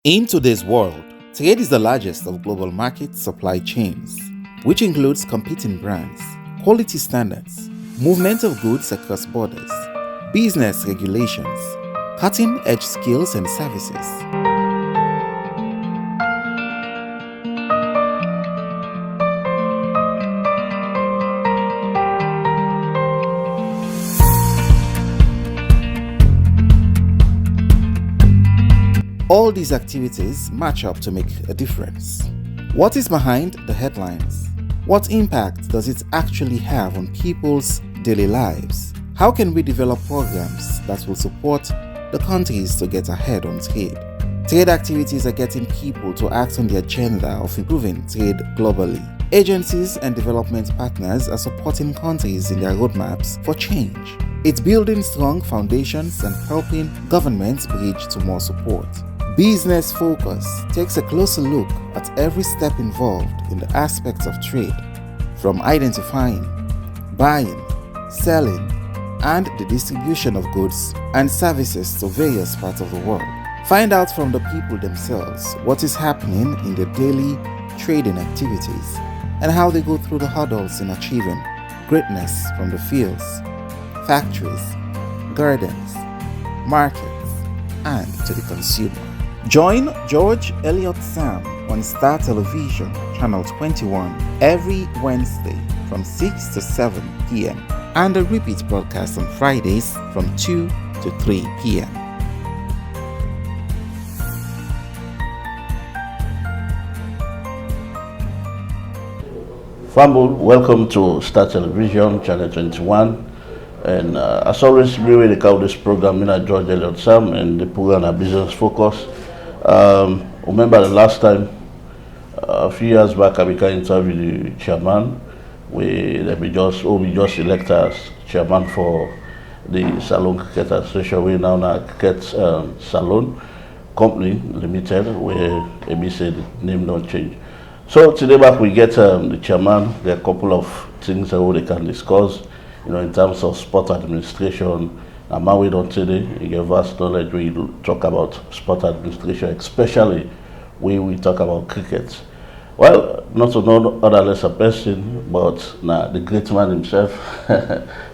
In today's world, trade is the largest of global market supply chains, which includes competing brands, quality standards, movement of goods across borders, business regulations, cutting-edge skills and services. All these activities match up to make a difference. What is behind the headlines? What impact does it actually have on people's daily lives? How can we develop programs that will support the countries to get ahead on trade? Trade activities are getting people to act on the agenda of improving trade globally. Agencies and development partners are supporting countries in their roadmaps for change. It's building strong foundations and helping governments bridge to more support. Business Focus takes a closer look at every step involved in the aspects of trade, from identifying, buying, selling, and the distribution of goods and services to various parts of the world. Find out from the people themselves what is happening in their daily trading activities and how they go through the hurdles in achieving greatness from the fields, factories, gardens, markets, and to the consumer. Join George Elliott Sam on Star Television, Channel 21, every Wednesday from 6 to 7 p.m. and a repeat broadcast on Fridays from 2 to 3 p.m. Famble, welcome to Star Television, Channel 21. And as always, we will call this program in George Elliott Sam and the program Business Focus. Remember the last time, a few years back, I began interviewing the chairman. We just elected as chairman for the Salon Cricket Association. We now have Cricket Salon Company Limited, where ABC the name don't change. So today back we get the chairman. There are a couple of things that we can discuss, in terms of sport administration. And man, we don't today, you get vast knowledge. We talk about sport administration, especially when we talk about cricket. Well, not to know other lesser person, but the great man himself,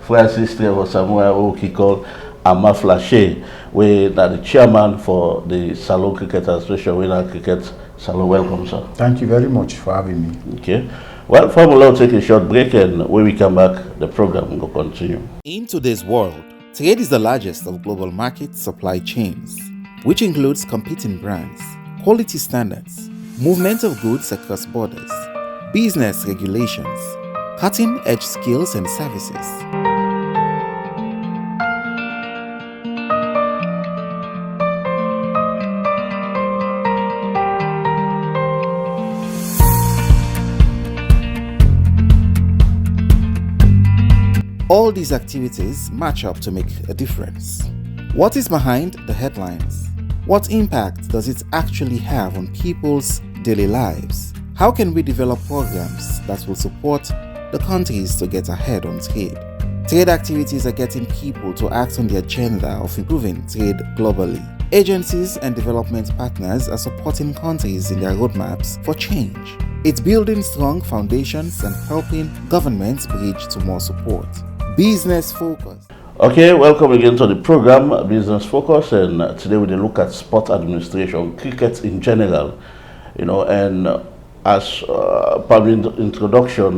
Francis Trevor Samuel, who he called Ama Flashe, we the chairman for the Salon Cricket Association, we cricket Salon. Welcome, sir. Thank you very much for having me. Okay. Well, Formula will take a short break, and when we come back, the program will continue. In today's world, trade is the largest of global market supply chains, which includes competing brands, quality standards, movement of goods across borders, business regulations, cutting-edge skills and services. All these activities match up to make a difference. What is behind the headlines? What impact does it actually have on people's daily lives? How can we develop programs that will support the countries to get ahead on trade? Trade activities are getting people to act on the agenda of improving trade globally. Agencies and development partners are supporting countries in their roadmaps for change. It's building strong foundations and helping governments bridge to more support. Business Focus. Okay, welcome again to the program Business Focus, and today we will look at sport administration, cricket in general, and as part of introduction,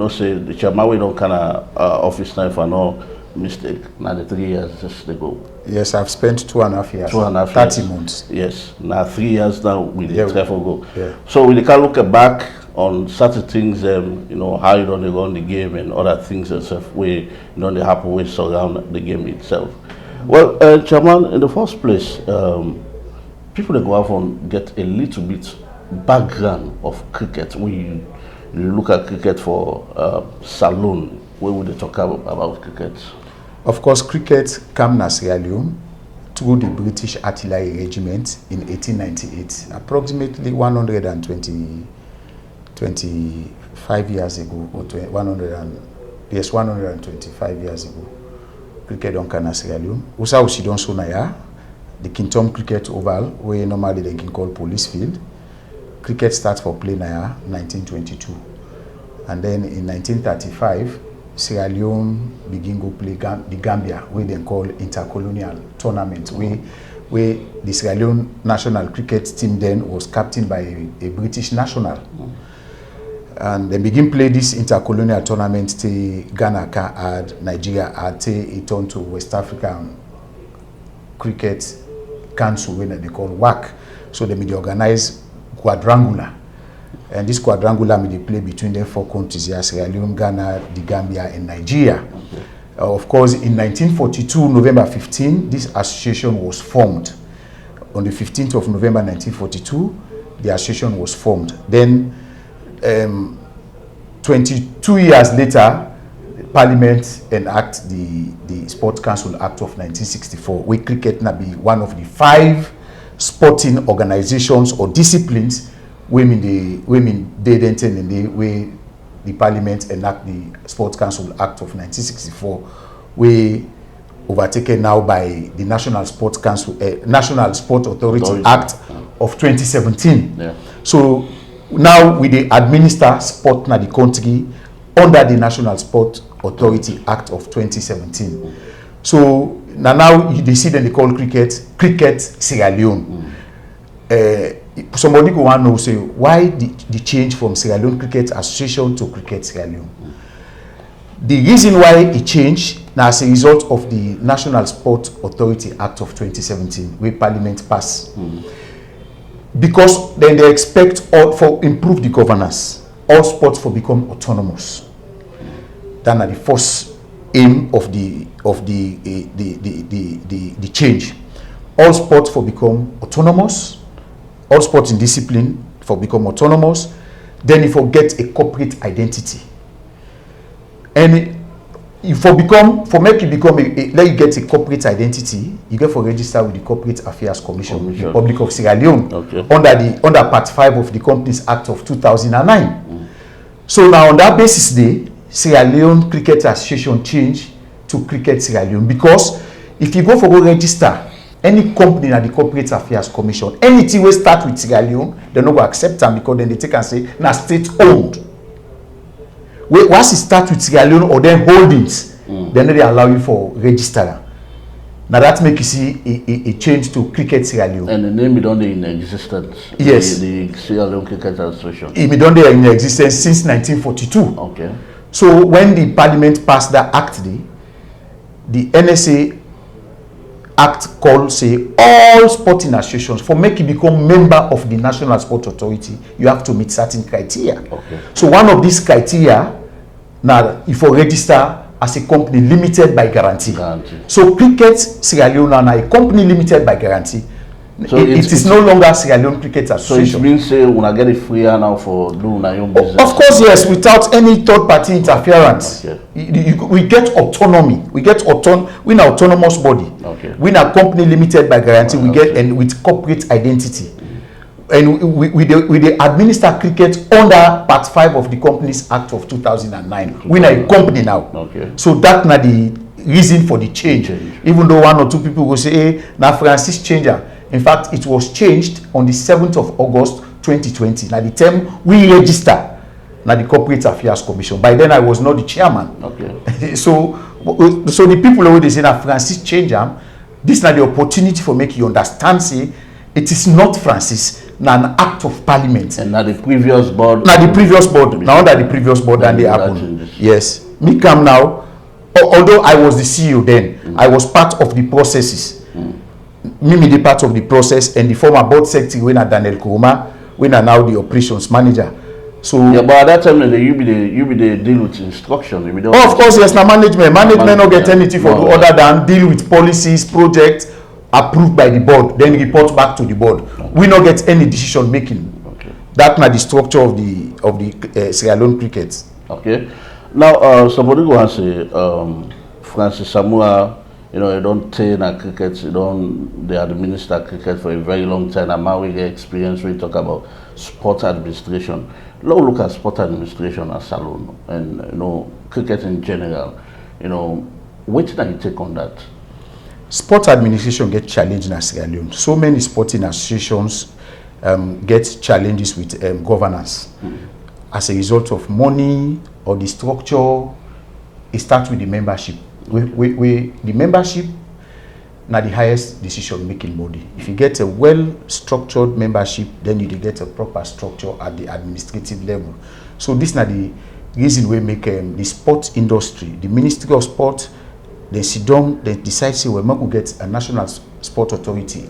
say the chairman we don't kind of office time for no mistake. Now the 3 years just ago. Yes, I've spent 2.5 years. 2.5 30 years. months. Yes, now 3 years now we did go. Yeah. So we can look back on certain things, how you don't run the game and other things and stuff where they happen with surround the game itself. Well, Chairman, in the first place, people that go out and get a little bit background of cricket. When you look at cricket for Salon, where would they talk about cricket? Of course, cricket came in Sierra Leone through the British Artillery Regiment in 1898, approximately 125 years ago, or 125 years ago. Cricket on Kana Sierra Leone. Usa Usidon Sunaya, the Kintom Cricket Oval, where normally they can call Police Field. Cricket starts for play now 1922. And then in 1935, Sierra Leone begin go play the Gambia, where they call intercolonial tournament, where the Sierra Leone national cricket team then was captained by a British national. And they begin play this intercolonial tournament till Ghana had, Nigeria had, till it turned to West African Cricket Council, when they call WAC. So they may organize quadrangular. And this quadrangular may play between the four countries here, Sierra Leone, Ghana, the Gambia, and Nigeria. Okay. Of course, in 1942, November 15, this association was formed. On the 15th of November 1942, the association was formed. Then 22 years later, Parliament enacted the Sports Council Act of 1964, where cricket now be one of the 5 sporting organizations or disciplines women they then in the way the Parliament enact the Sports Council Act of 1964, where overtaken now by the National Sports Council, National Sport Authority Act of 2017. Yeah. So now we they administer sport na the country under the National Sport Authority Act of 2017. So now they see then they call cricket Sierra Leone. Somebody go want to know, say, why the change from Sierra Leone Cricket Association to Cricket Sierra Leone? The reason why it changed now as a result of the National Sport Authority Act of 2017, where Parliament passed. Because then they expect for improve the governance, all sports for become autonomous. That are the first aim of the change. All sports for become autonomous. All sports in discipline for become autonomous. Then if you get a corporate identity, and if for make you become let you get a corporate identity, you get for register with the Corporate Affairs Commission, Republic of Sierra Leone, under Part 5 of the Companies Act of 2009. So now on that basis, Sierra Leone Cricket Association changed to Cricket Sierra Leone, because if you go register any company at the Corporate Affairs Commission, anything will start with Sierra Leone, they no go accept them, because then they take and say na state owned. Once it start with Sierra Leone or then holdings, then they allow you for register. Now that make you see a change to Cricket Sierra Leone. And the name is only in existence. Yes. The Sierra Leone Cricket Association. It been only in existence since 1942. Okay. So when the Parliament passed that act, the NSA Act called say all sporting associations, for make you become member of the National Sport Authority, you have to meet certain criteria. Okay. So one of these criteria, now if you register as a company limited by guarantee. So Cricket Sierra Leone now a company limited by guarantee. So it is no longer Sierra Leone Cricket Association. So it means say when I get it free now for doing your own business. Of course, yes, without any third party interference. Okay. We get autonomy. We get we an autonomous body. Okay. We a company limited by guarantee. We get and with corporate identity. And we administer cricket under Part 5 of the Companies Act of 2009. We are a company now. Okay. So that's not the reason for the change. Even though one or two people will say, hey, now Francis changer. In fact, it was changed on the 7th of August 2020. Now the term we register now the Corporate Affairs Commission. By then I was not the chairman. Okay. so the people who they say that Francis change this is not the opportunity for make you understand say it is not Francis. Now an act of Parliament. And now the previous board. Now the previous board. Now under the previous board and they happen. Yes. Me come now. Although I was the CEO then, I was part of the processes. Me the part of the process, and the former board secretary when Daniel Kuruma, when now the operations manager. So yeah, but at that time you be the deal with instruction. Of course, yes. Now management not get anything for other than deal with policies, projects approved by the board, then report back to the board. Okay. We not get any decision making. Okay. That's not the structure of the Sierra Leone cricket. Okay. Now somebody go and say Francis Samoa. You don't train at cricket, they administer cricket for a very long time. And now we get experience when we talk about sport administration. Let's look at sport administration as Salone and cricket in general. What do you take on that? sport administration get challenged in Sierra Leone. So many sporting associations get challenges with governance as a result of money or the structure. It starts with the membership. The membership now the highest decision-making body. If you get a well-structured membership, then you get a proper structure at the administrative level. So this is the reason we make the sport industry, the Ministry of Sport, they sit down, they decide, say, well, we get a national sport authority.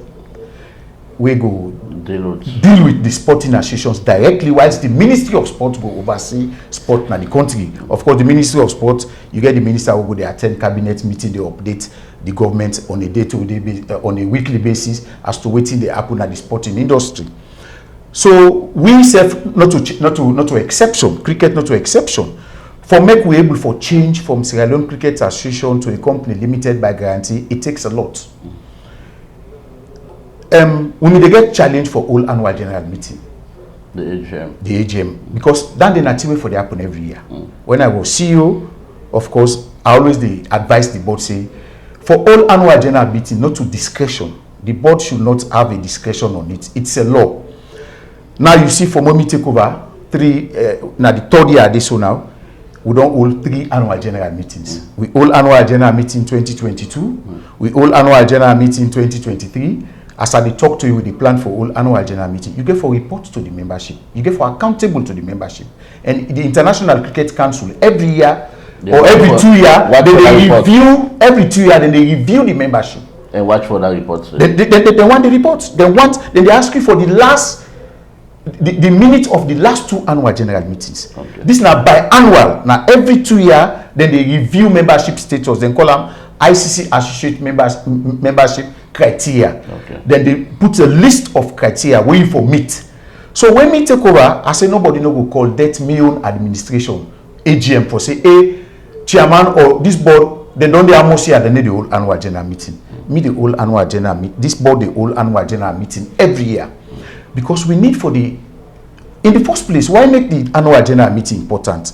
We go deal with the sporting associations directly, whilst the Ministry of Sport go oversee sport in the country. Of course, the Ministry of Sport, you get the minister who go they attend cabinet meeting, they update the government on a day-to-day, on a weekly basis as to what they happen at the sporting industry. So we serve not to exception, cricket not to exception. For make we able for change from Sierra Leone Cricket Association to a company limited by guarantee, it takes a lot. We need to get challenged for all annual general meeting. The AGM. The AGM. Because that the native for they happen every year. When I was CEO, of course, I always advise the board, say, for all annual general meeting, not to discretion. The board should not have a discretion on it. It's a law. Now you see, for when we take over now the third year this so now, we don't hold 3 annual general meetings. We hold annual general meeting 2022. We hold annual general meeting 2023. As I talk to you with the plan for all annual general meeting, you get for report to the membership. You get for accountable to the membership. And the International Cricket Council, every year or every 2 years, they review, every 2 years, then they review the membership. And watch for that report. They want the reports. Then they ask you for the last, the minute of the last 2 annual general meetings. Okay. This now biannual. Now every 2 years, then they review membership status. Then call them ICC associate membership criteria. Okay. Then they put a list of criteria where you for meet. So when we take over, I say nobody no go call that me own administration AGM for say, hey, chairman or this board, they don't they almost here, they need the whole annual general meeting. Me the whole annual general meeting. This board the whole annual general meeting every year. Because we need for in the first place, why make the annual general meeting important?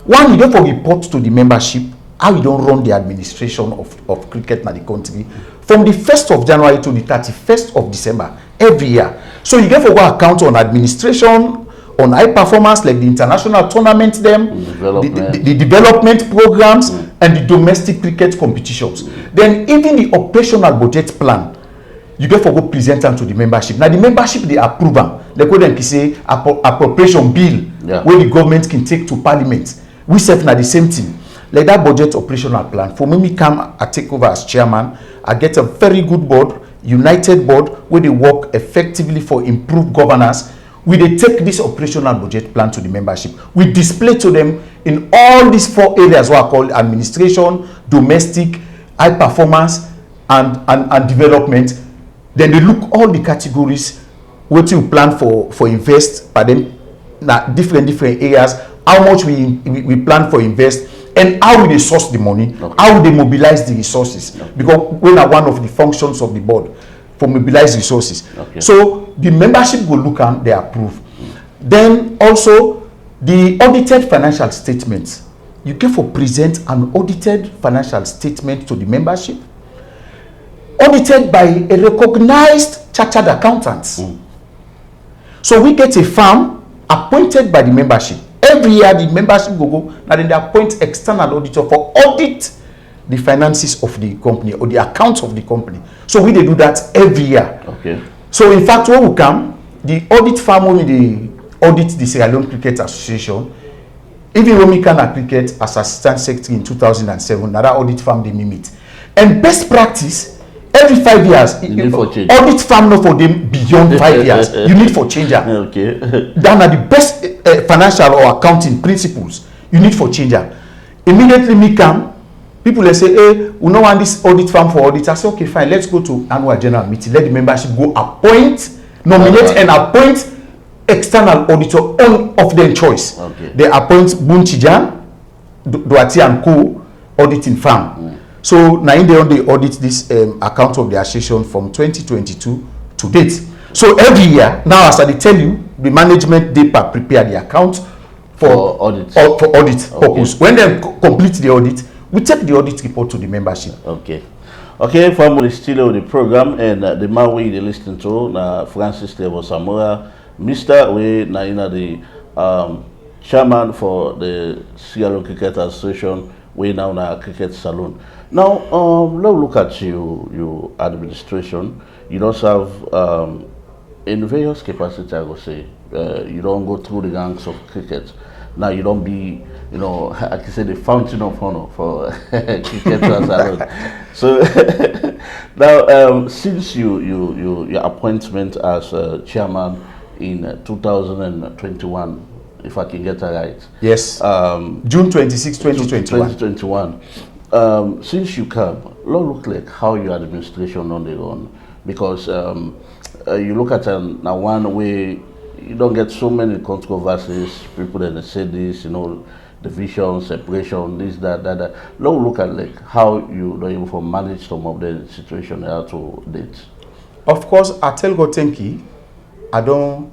One, you don't for report to the membership how you don't run the administration of cricket in the country from the 1st of January to the 31st of December every year. So you get for go account on administration, on high performance like the international tournament, the development programs, and the domestic cricket competitions. Then even the operational budget plan, you get for go present them to the membership. Now the membership they approve them. They go then say appropriation bill where the government can take to parliament. We serve now the same thing. Like that budget operational plan. For me come I take over as chairman, I get a very good board, united board, where they work effectively for improved governance. We they take this operational budget plan to the membership. We display to them in all these 4 areas what I call administration, domestic, high performance, and development. Then they look all the categories what you plan for invest, but then different areas, how much we plan for invest, and how will they source the money, how will they mobilize the resources, because we are one of the functions of the board for mobilize resources. So the membership will look and they approve. Then also the audited financial statements, you can for present an audited financial statement to the membership, audited by a recognized chartered accountant. So we get a firm appointed by the membership. Every year the membership will go and then they appoint external auditor for audit the finances of the company or the accounts of the company. So we they do that every year. Okay. So in fact when we come, the audit firm when they audit the Sierra Leone Cricket Association, even when we can cricket as assistant secretary in 2007, another audit firm they meet. And best practice, every 5 years, audit firm not for them beyond 5 years. You need for changer. Okay. Then are the best financial or accounting principles. You need for changer. Immediately me come, people they say, hey, we don't want this audit firm for audit. I say, okay, fine, let's go to annual general meeting. Let the membership go appoint, nominate, and appoint external auditor of their choice. Okay. They appoint Bunchijan, Duati and Co. auditing firm. So now in they audit this account of the association from 2022 to date. So every year, now as I tell you, the management they prepare the account for audit purpose. When they complete the audit, we take the audit report to the membership. Okay. Okay, family still on the program, and the man we dey listen to na Francis Tevo Samora, Mr. We na the chairman for the Sierra Leone Cricket Association. We now na cricket salon. Now, let's look at your administration. You don't have in various capacities. I would say you don't go through the ranks of cricket. Now you don't be, I can say the fountain of honor for cricketers alone. So now, since your appointment as chairman in 2021, if I can get that right. Yes. June 26, 2021. 2021. Since you come, look like how your administration on the run, because you look at now one way. You don't get so many controversies. People that say this, division, separation, this, that. Look at like how you don't even manage some of the situation how to date. Of course, I tell God thank you. I don't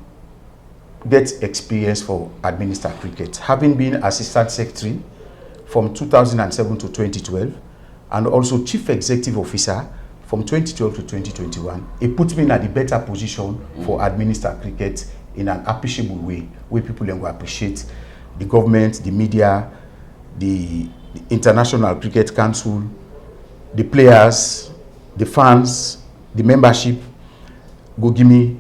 get experience for administer cricket, having been assistant secretary from 2007 to 2012, and also chief executive officer from 2012 to 2021. It puts me in a better position for administer cricket in an appreciable way, where people will appreciate the government, the media, the International Cricket Council, the players, the fans, the membership, go give me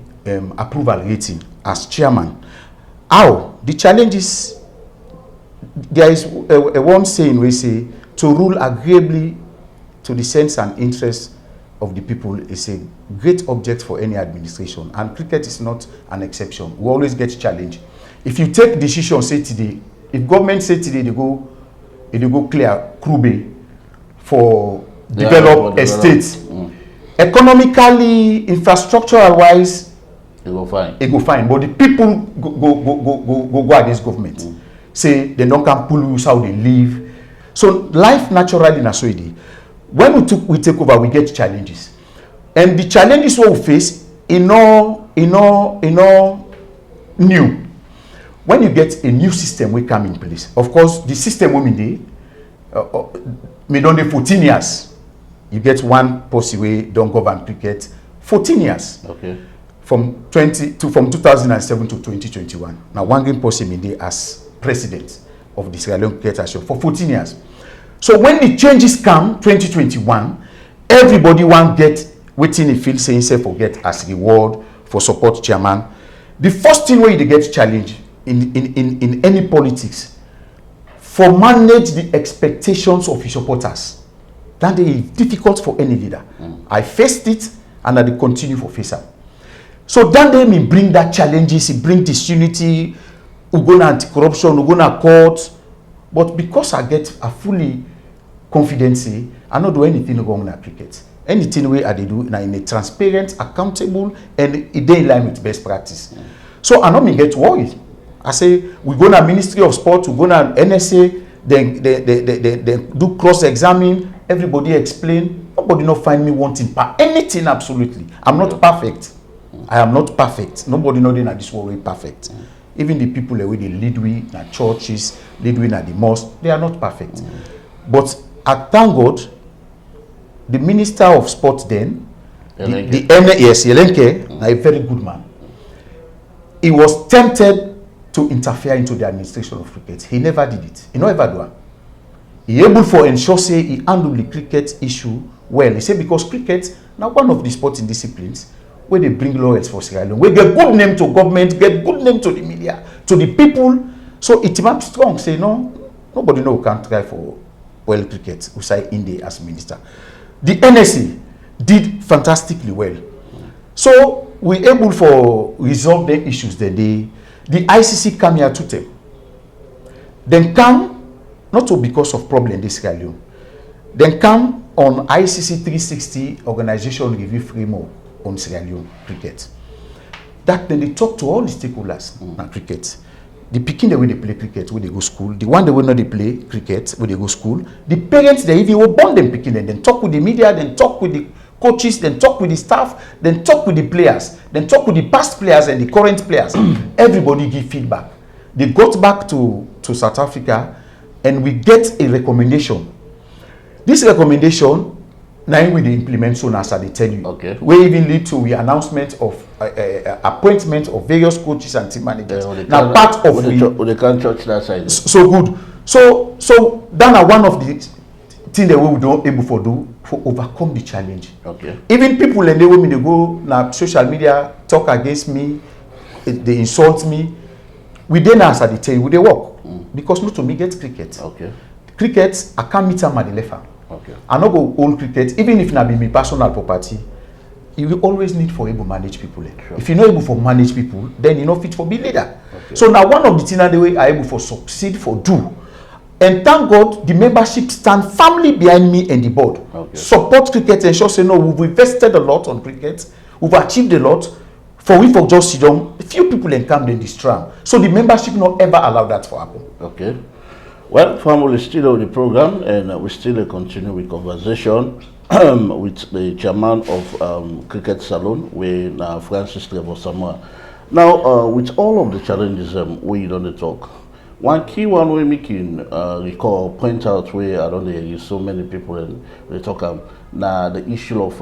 approval rating as chairman. How? The challenge is, there is a one saying we say, to rule agreeably to the sense and interest of the people is a great object for any administration, and cricket is not an exception. We always get challenged. If you take decision, say today, if government say today they go clear Krube for develop estates, economically, infrastructural wise, it go fine. But the people go against government. Say they don't can pull you how they live. So life naturally na so it is. When we take over, we get challenges, and the challenges we face in all new. When you get a new system, we come in place. Of course, the system women may don't do 14 years. You get one policy way don't govern cricket 14 years. Okay. From 2007 to 2021. Now, one game policy me as president of the Sierra Leone Cricket Association for 14 years. So when the changes come 2021, everybody want get waiting he feel saying say forget as reward for support chairman. The first thing where you get challenge in any politics for manage the expectations of your supporters. That is difficult for any leader. I faced it and I continue for face up. So that day me bring that challenges, it bring disunity, we go na anti-corruption, we go na court. But because I get a fully confidence, I don't do anything wrong in cricket. Anything way I do in a transparent, accountable, and it in line with best practice. So I don't get worried. I say we go na Ministry of Sport, we go na NSA, then they do cross-examine, everybody explain. Nobody not find me wanting anything absolutely. I'm not perfect. I am not perfect. Nobody know that this world is perfect. Even the people the way they lead we in the churches, lead we in the mosque, they are not perfect. But I thank God, the Minister of Sport then, Yelenke, a very good man. He was tempted to interfere into the administration of cricket. He never did it. He never do it. He able for ensure say he handled the cricket issue well. He said because cricket now one of the sporting disciplines where they bring laurels for Sierra Leone, we get good name to government, get good name to the media, to the people. So it might be strong. Say no, nobody know can try for well cricket. We say India as minister. The NSC did fantastically well. So we able for resolve the issues that the ICC come here to them. Then come not to because of problem this Sierra Leone. Then come on ICC 360 organization review framework on Sierra Leone cricket. That then they talk to all the stakeholders on cricket. The picking the way they play cricket, where they go school. The one they will not they play cricket, where they go school. The parents they even will born them picking them. Then talk with the media, then talk with the coaches, then talk with the staff, then talk with the players, then talk with the past players and the current players. Everybody give feedback. They got back to South Africa and we get a recommendation. This recommendation Now we implement soon as I tell you. Okay. We even lead to the announcement of appointment of various coaches and team managers. Now part of the can church that side. So good. So that are one of the things that we don't able to do for overcome the challenge. Okay. Even people and they women they go now social media talk against me, they insult me. We then as I tell you, we they work because not to me get cricket. Okay. Cricket I can't meet them at the level. Okay. I no go own cricket, even if not be my personal property. You will always need for able to manage people. Sure. If you're not able to manage people, then you're not fit for be leader. Okay. So now one of the things that the way I able for succeed for do. And thank God the membership stand firmly behind me and the board. Okay. Support cricket and ensure say no, we've invested a lot on cricket, we've achieved a lot. For we for just sit down, few people encamped in this tram. So the membership not ever allow that to happen. Okay. Well, family is still on the program, and we still continue with conversation with the chairman of Cricket Salon, with Francis Trevor Samoa. Now, with all of the challenges we don't talk, one key one we making recall point out where I don't hear so many people and they talk now the issue of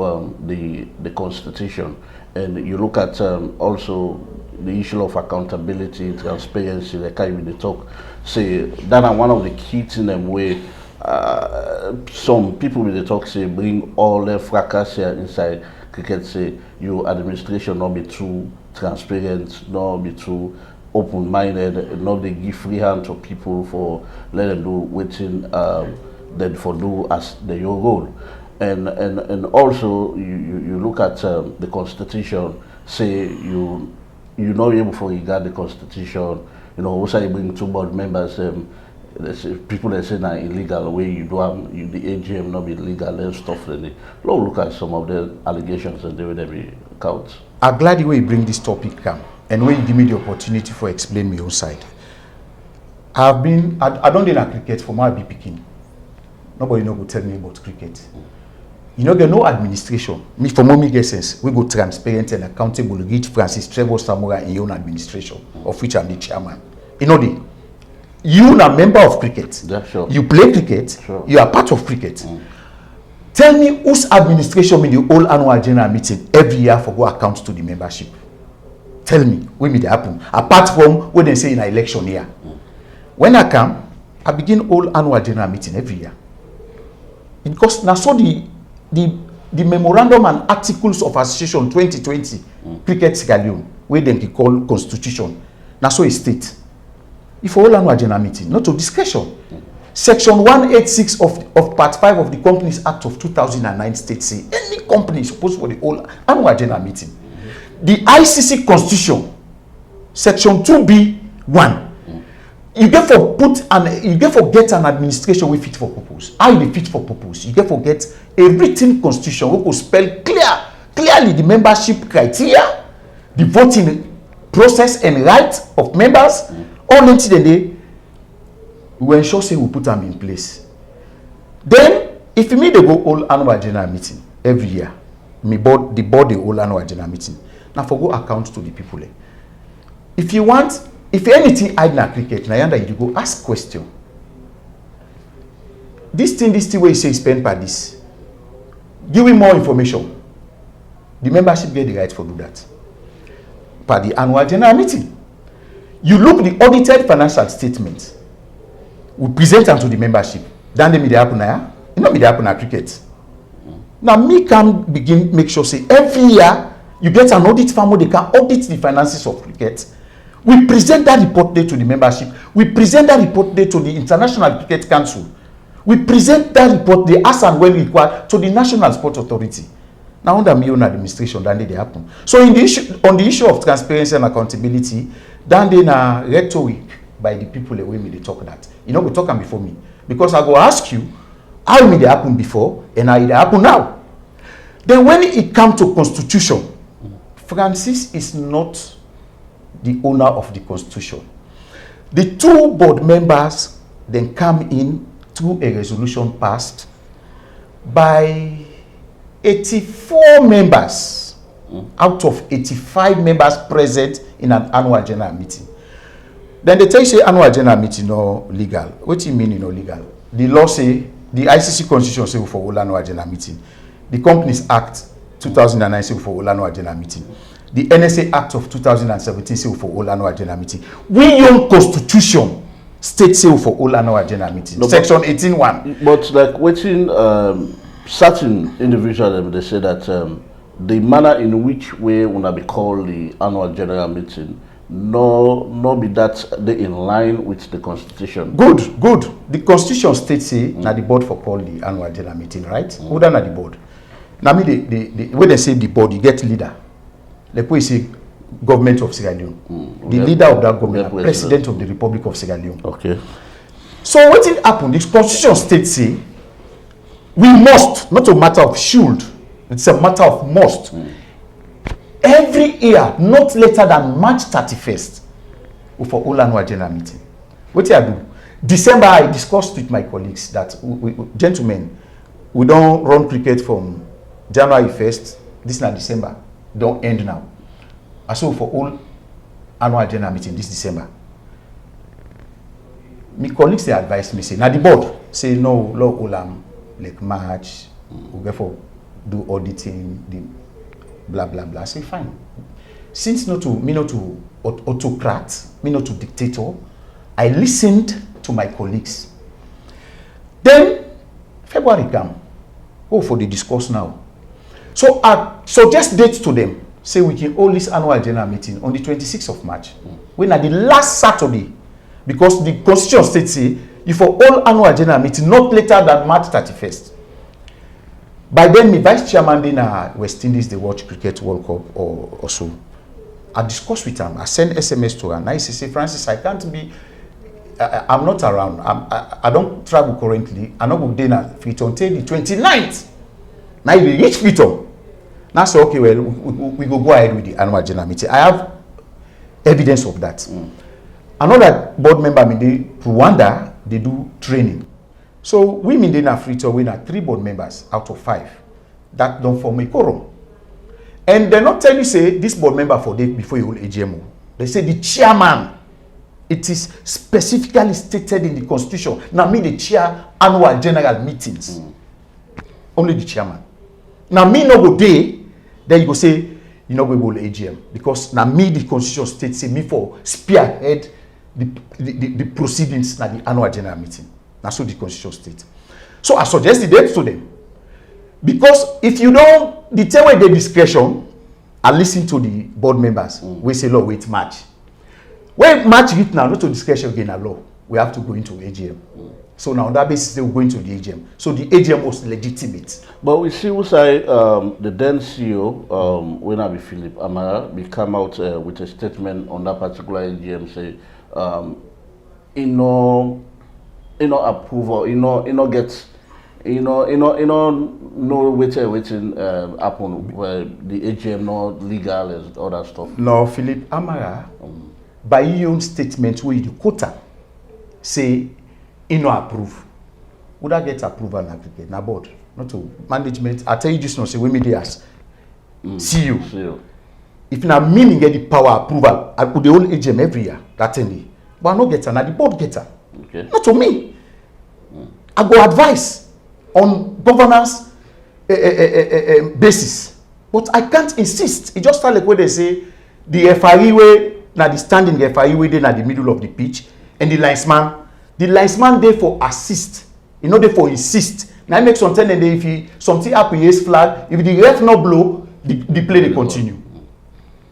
the constitution, and you look at also the issue of accountability, transparency, like I even talk, say that are one of the key things them where some people with the talk say bring all the fracas here inside cricket, say your administration not be too transparent, not be too open-minded, not they give free hand to people for let them do waiting then for do as the your role. And also you look at the constitution, say you not able to regard the constitution, you know, also you bring two board members, people that say now illegal way you do the AGM not be legal and stuff like that. Look at some of the allegations and they will be count. I'm glad the way you bring this topic come and when you give me the opportunity for explain my own side. I don't do cricket for my be picking. Nobody no go tell me about cricket. You know, there no administration. Me for me get sense. We go transparent and accountable. Reach Francis Trevor Samoa in your own administration, of which I'm the chairman. You know you are a member of cricket. Yeah, sure. You play cricket. Sure. You are part of cricket. Tell me whose administration in the whole annual general meeting every year for go account to the membership. Tell me when it happen. Apart from what they say in an election year. When I come, I begin all annual general meeting every year. Because now so the memorandum and articles of association 2020 cricket Sierra Leone, where they call constitution, now so a state. If all annual general meeting, not to discretion. Section 186 of Part 5 of the Companies Act of 2009 states say any company is supposed for the whole annual general meeting. The ICC Constitution, Section 2B1, you get for get an administration we fit for purpose. How you fit for purpose? You get for get a written constitution we could spell clearly the membership criteria, the voting process and rights of members. All until the day we ensure say we put them in place. Then if you meet they go all annual general meeting every year, the board the whole annual general meeting. Now for go account to the people. If anything hide na cricket, na yanda you go ask question. This thing where you say spend per this. Give me more information. The membership get the right for do that. Per the annual general meeting. You look the audited financial statement. We present them to the membership. Then they may happen now. You know me they happen at cricket. Now me can begin make sure say every year you get an audit firm where they can audit the finances of cricket. We present that report there to the membership. We present that report there to the International Cricket Council. We present that report there as and when required to the National Sport Authority. Now under my own administration, then they happen. So on the issue of transparency and accountability, then they na rhetoric by the people the way me they talk that. You know, we talk them before me. Because I go ask you, how may they happen before and how it happen now? Then when it comes to constitution, Francis is not the owner of the constitution. The two board members then come in through a resolution passed by 84 members out of 85 members present in an annual general meeting. Then they tell you say annual general meeting no legal. What do you mean no legal? The law say, the ICC constitution say for all annual general meeting. The Companies Act 2009 say for all annual general meeting. The NSA Act of 2017 say for all annual general meeting. We own Constitution state say for all annual general meeting. No, Section 18(1). But like waiting, certain individuals they say that the manner in which we wanna be called the annual general meeting, no be that they in line with the Constitution. Good. The Constitution states say na the board for call the annual general meeting, right? Who done at the board? Now me the when they say the board, you get leader. Like we say government of Sierra Leone. The leader of that government, president of the Republic of Sierra Leone. Okay. So what did happen? The Constitution states say we must, not a matter of should, it's a matter of must. Every year, not later than March 31st, for all annual general meeting. What did I do? December, I discussed with my colleagues that, gentlemen, we don't run cricket from January 1st, this is not December, don't end now. I saw for all annual general meeting this December. My colleagues, they advised me, say, now the board, say, no, law like March, we therefore do auditing, the blah, blah, blah. I say, fine. Since me not to autocrat, me not to dictator, I listened to my colleagues. Then, February come. For the discourse now. So I suggest dates to them. Say we can hold this annual general meeting on the 26th of March. When at the last Saturday, because the Constitution states say, if for all annual general meeting not later than March 31st. By then, my vice chairman in West Indies, they watch Cricket World Cup or so. I discussed with him. I send SMS to her. And I say, Francis, I can't be. I'm not around. I don't travel currently. I'm not going to Freetown until the 29th. Now we reach Freetown. Now say, okay, well, we go ahead with the annual general meeting. I have evidence of that. Another board member in Rwanda, they do training. So we in Freetown, we have 3 board members out of 5 that don't form a quorum. And they're not telling you, say, this board member for day before you hold AGM. They say the chairman. It is specifically stated in the Constitution. Now me the chair annual general meetings. Only the chairman. Now me no go day, then you go say, you know, we will AGM. Because now me the Constitution states say me for spearhead the proceedings at the annual general meeting. That's what the Constitution states. So I suggest the dates to them. Because if you don't, the time when they discretion, I listen to the board members. We say, Lord, wait, March. When March hit now, not to discretion again a law, we have to go into AGM. So now on that basis, they will go into the AGM. So the AGM was legitimate. But we see who say the then CEO, when I be Philip Amara, we come out with a statement on that particular AGM, say, no approval, no get, no waiting happen where the AGM not legal and all that stuff. No, Philip Amara, by your own statement, where you quota say, no approve. Would I get approval in cricket? Na board, not to management. I tell you this, no say we media as CEO. If na meaning get the power approval, I put the whole AGM every year. That any, but I no get her. Na the board get her. Okay. Not to me. I go advice on governance basis, but I can't insist. It just start like when they say the FRE way, na the standing FRE way, they na the middle of the pitch, and the linesman. The linesman there for assist, you know, there for insist. Now it makes some time and if something happen, yes flag. If the ref no blow, the play they continue.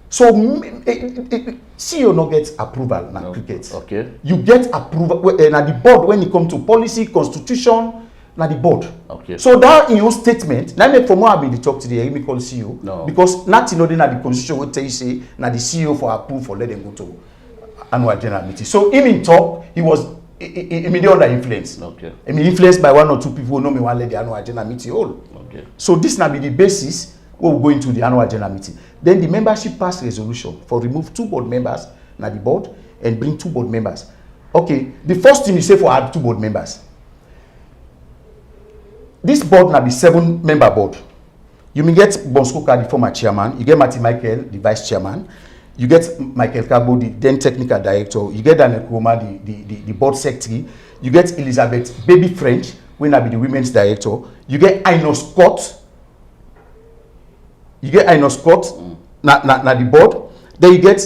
So CEO no get approval now cricket. Okay. You get approval now the board when it comes to policy, constitution, now the board. Okay. So that in your statement, now make for more I be the talk today, me call CEO. No. Because not now the constitution will tell you say now the CEO for approve for let them go to annual general meeting. So him in talk, he was immediately under influence. Okay. I mean, influenced by 1 or 2 people who know me one let the annual general meeting all. Okay. So this now be the basis we will go into the annual general meeting. Then the membership passed resolution for remove 2 board members na the board and bring 2 board members. Okay. The first thing you say for add 2 board members. This board now be 7-member board. You may get Bonskoka, the former chairman. You get Martin Michael, the vice chairman. You get Michael Kabo, the then technical director. You get Daniel Kroma, the board secretary. You get Elizabeth Baby French, when I be the women's director. You get Ino Scott, You get Ino Scott, na the board. Then you get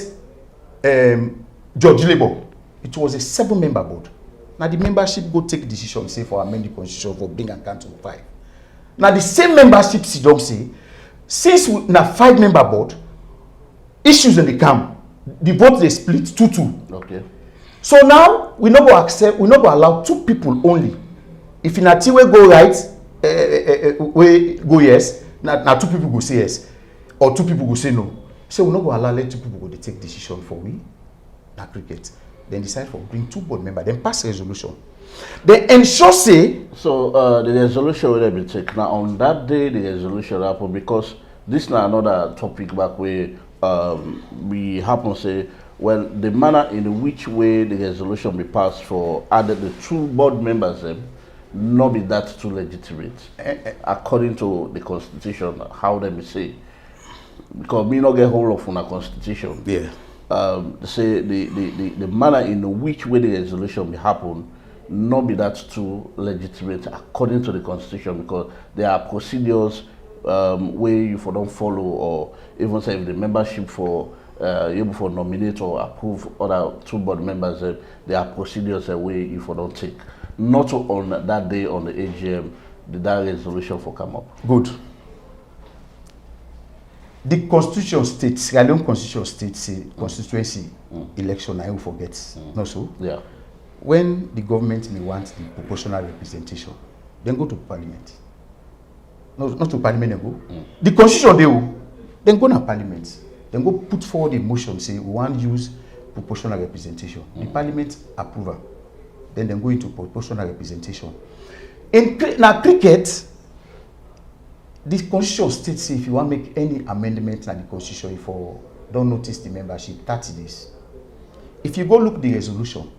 George Labour. It was a 7-member board. Now the membership go take decision, say for amend the constitution for bring and count to 5. Now the same membership don't say, since we na 5-member board, issues in the camp, the vote they split 2-2. Okay. So now we no go accept, we no go allow 2 people only. If in a way go right, we go yes, now 2 people go say yes, or 2 people go say no. So we no go allow let 2 people go they take decision for we na cricket. Then decide for bring 2 board members, then pass resolution. They ensure say. So the resolution will be taken. Now on that day the resolution happened because this is another topic back where we happen say, well, the manner in which way the resolution be passed for added the 2 board members not be that too legitimate according to the constitution, how they say. Because we not get hold of on a constitution. Yeah. Say the manner in which way the resolution will happen not be that too legitimate according to the constitution, because there are procedures where you for don't follow, or even say if the membership for able for nominate or approve other 2 board members, there are procedures where you for don't take. Not on that day on the AGM did that resolution for come up. Good. The constitution states, Sierra Leone constitution states, say constituency election, I will forget. No so? Yeah. When the government may want the proportional representation, then go to parliament. No, not to parliament, then go. The constitution they will, then go to parliament. Then go put forward a motion, say we want to use proportional representation. The parliament approval. Then go into proportional representation. In now cricket, the constitution states say if you want to make any amendment in the constitution, if you don't notice the membership, 30 days. If you go look the resolution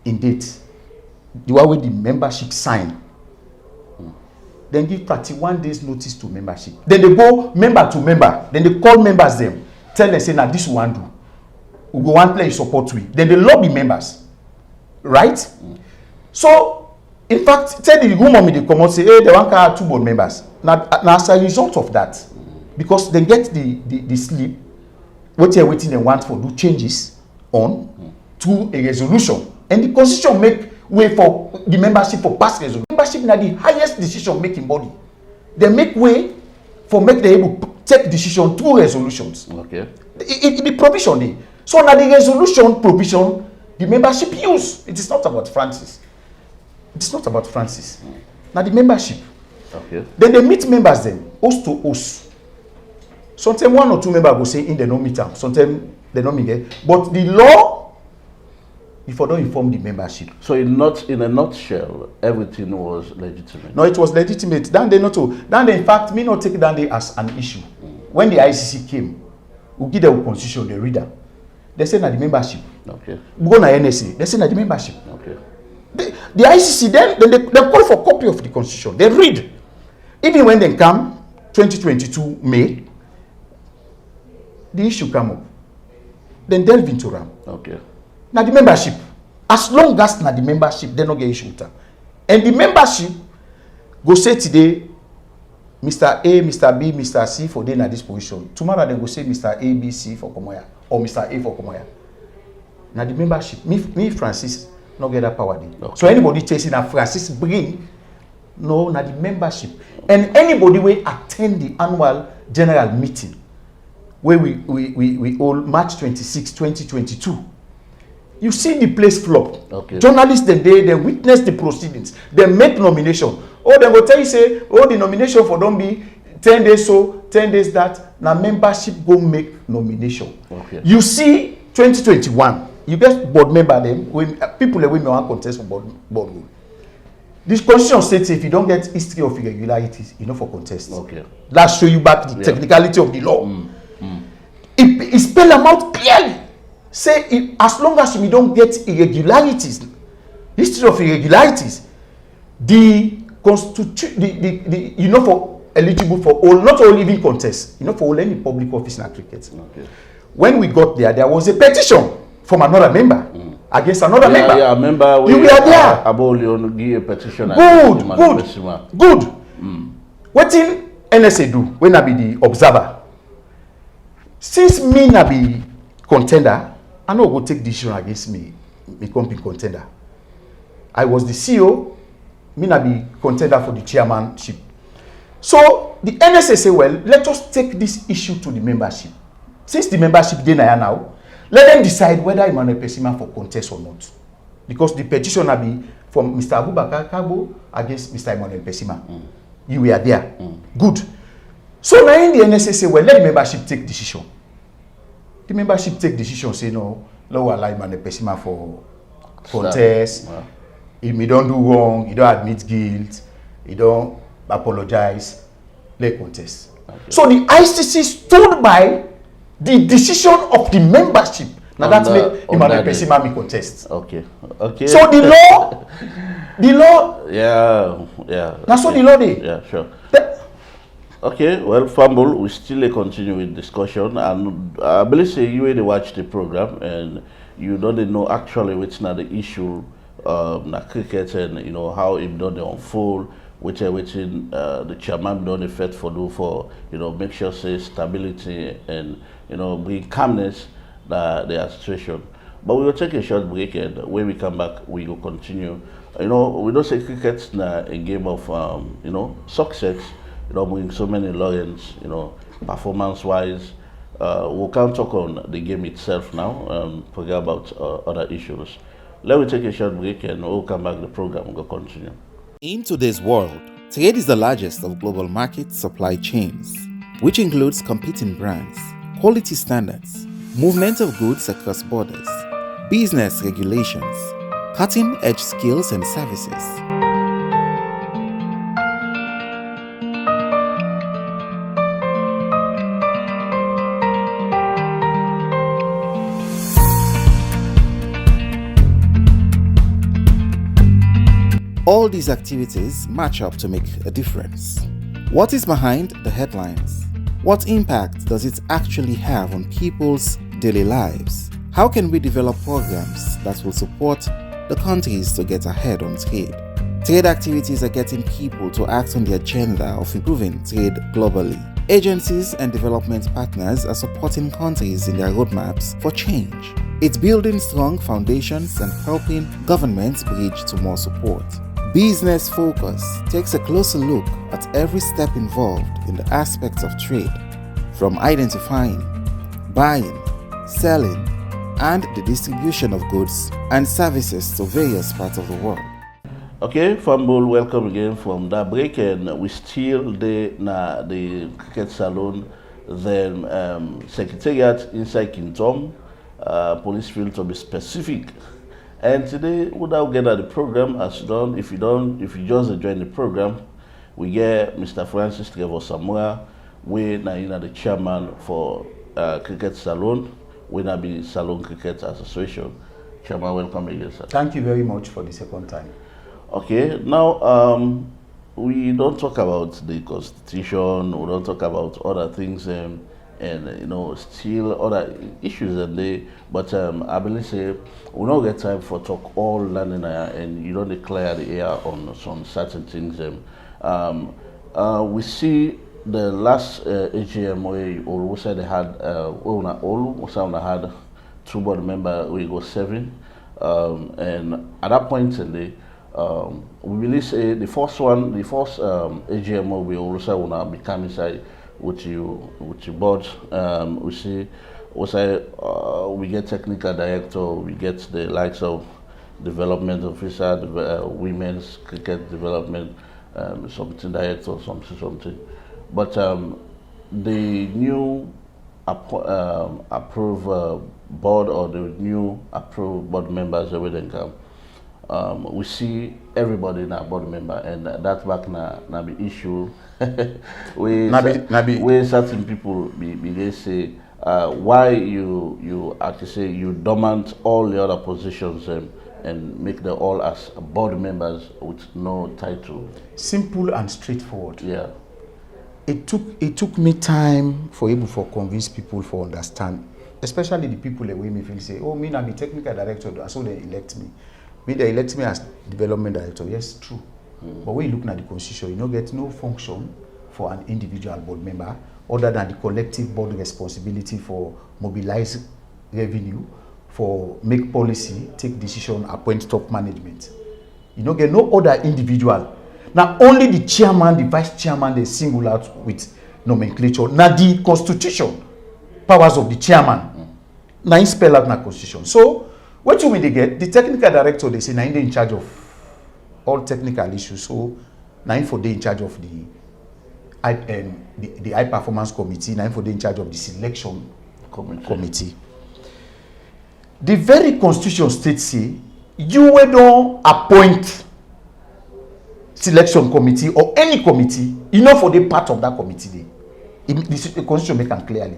in date, the one where the membership sign, then give 31 days notice to membership. Then they go member to member. Then they call members them, tell them say now this one do. We go one play support we. Then they lobby members, right? So in fact, tell the woman me they come out say, hey, they want to have 2 board members. Now as a result of that, because they get the slip, what they're waiting they want for do changes on to a resolution, and the constitution make way for the membership for pass resolution. Membership na the highest decision making body. They make way for make they able to take decision through resolutions. Okay. The provision dey. So now the resolution provision the membership use. It is not about Francis. It is not about Francis. Now the membership. Okay. Then they meet members then, host to host. Sometimes 1 or 2 members go say in they don't meet them. Sometimes they don't meet it. But the law, if I don't inform the membership. So in a nutshell, everything was legitimate. No, it was legitimate. Then they not to. Then they, in fact, me not take that day as an issue. When the ICC came, we give the constitution the reader. They say that the membership. Okay. We go na NSA. They say that the membership. Okay. The ICC then they call for copy of the constitution. They read. Even when they come 2022 May, the issue come up. Then delve into them. Okay. Now the membership, as long as now the membership, they don't get issue with them. And the membership go say today, Mr. A, Mr. B, Mr. C for they in this position. Tomorrow they go say Mr. A, B, C for Komoya, or Mr. A for Komoya. Now the membership, me Francis, not get that power there. Okay. So anybody chasing a Francis bring, no, now the membership. And anybody will attend the annual general meeting where we hold March 26, 2022. You see the place flop. Okay. Journalists they witness the proceedings. They make nomination. Oh, they will tell you say, oh, the nomination for don't be 10 days so, 10 days that. Now membership go make nomination. Okay. You see 2021, you get board member them, when people that will want contest for board role. This constitution states if you don't get history of irregularities, you know for contest. Okay. That show you back the technicality of the law. It spell them out clearly. Say as long as we don't get irregularities, history of irregularities, the you know for eligible for all, not all living contests, you know for all any public office in cricket. Okay. When we got there was a petition from another member against another member. Yeah, member. You were there. Abolion give a petition. Good. What in NSA do when I be the observer? Since me na be contender, I no go take decision against me company contender. I was the CEO, me na be contender for the chairmanship. So the NSA say, well, let us take this issue to the membership. Since the membership dey now, let them decide whether Emmanuel Pessima for contest or not. Because the petition will be from Mr. Abubakar Kabo against Mr. Emmanuel Pessima. You were there. Good. So now in the NSA say, well, let the membership take decision. The membership take decision, say no allow Emmanuel Pessima for contest. Wow. If he don't do wrong, he don't admit guilt, he don't apologize, let contest. Okay. So the ICC stood by the decision of the membership. Now that's make Emmanuel Pessima me contest. Okay. So the law, yeah. That's what the law did. Yeah, sure. Okay, well, Fumble, we still continue with discussion, and I believe say you already watch the program, and you don't know actually what's not the issue, na cricket, and you know how it don't unfold, which the chairman don't effect for do for make sure say stability and bring calmness the situation. But we will take a short break, and when we come back, we will continue. We don't say cricket's a game of success. Bring so many lawyers, performance-wise. We can't talk on the game itself now, forget about other issues. Let me take a short break and we'll come back to the program. We'll continue. In today's world, trade is the largest of global market supply chains, which includes competing brands, quality standards, movement of goods across borders, business regulations, cutting-edge skills and services. All these activities match up to make a difference. What is behind the headlines? What impact does it actually have on people's daily lives? How can we develop programs that will support the countries to get ahead on trade? Trade activities are getting people to act on the agenda of improving trade globally. Agencies and development partners are supporting countries in their roadmaps for change. It's building strong foundations and helping governments bridge to more support. Business Focus takes a closer look at every step involved in the aspects of trade, from identifying, buying, selling, and the distribution of goods and services to various parts of the world. Okay, Fumble, welcome again from that break, and we still there na the cricket salon, then secretariat inside Kingdom, police field to be specific. And today, without getting at the program, if you just join the program, we get Mr. Francis Trevor Samura, we na the chairman for Cricket Salon, we na be Salon Cricket Association. Chairman, welcome again, sir. Thank you very much for the second time. Okay, now we don't talk about the constitution, we don't talk about other things, and still other issues but I believe say we don't get time for talk all landing and you don't declare the air on some certain things. We see the last AGM where we said they had had 2 board members, we go 7, and at that point we believe say the first AGM we also wanna become inside with your board. We see also we get technical director, we get the likes of development officer, women's cricket development, something director, something. But the new approved board or the new approved board members everything come. We see everybody in our board member, and that back na be issue. we certain people they say why you actually say you dormant all the other positions and make them all as board members with no title. Simple and straightforward. Yeah. It took me time for convince people for understand, especially the people that way me feel say, oh, me na be technical director, so they elect me. They elect me as development director. Yes, true. But when you look at the constitution, you don't get no function for an individual board member other than the collective board responsibility for mobilize revenue, for make policy, take decision, appoint top management. You don't get no other individual. Now only the chairman, the vice chairman, they single out with nomenclature. Now the constitution, powers of the chairman, now he spell out in the constitution. So what you mean they get? The technical director, they say now they in charge of all technical issues. So now for they in charge of the high performance committee, now for they in charge of the selection committee. The very constitution states say you will don't appoint selection committee or any committee, you know, for the part of that committee. The constitution make them clearly.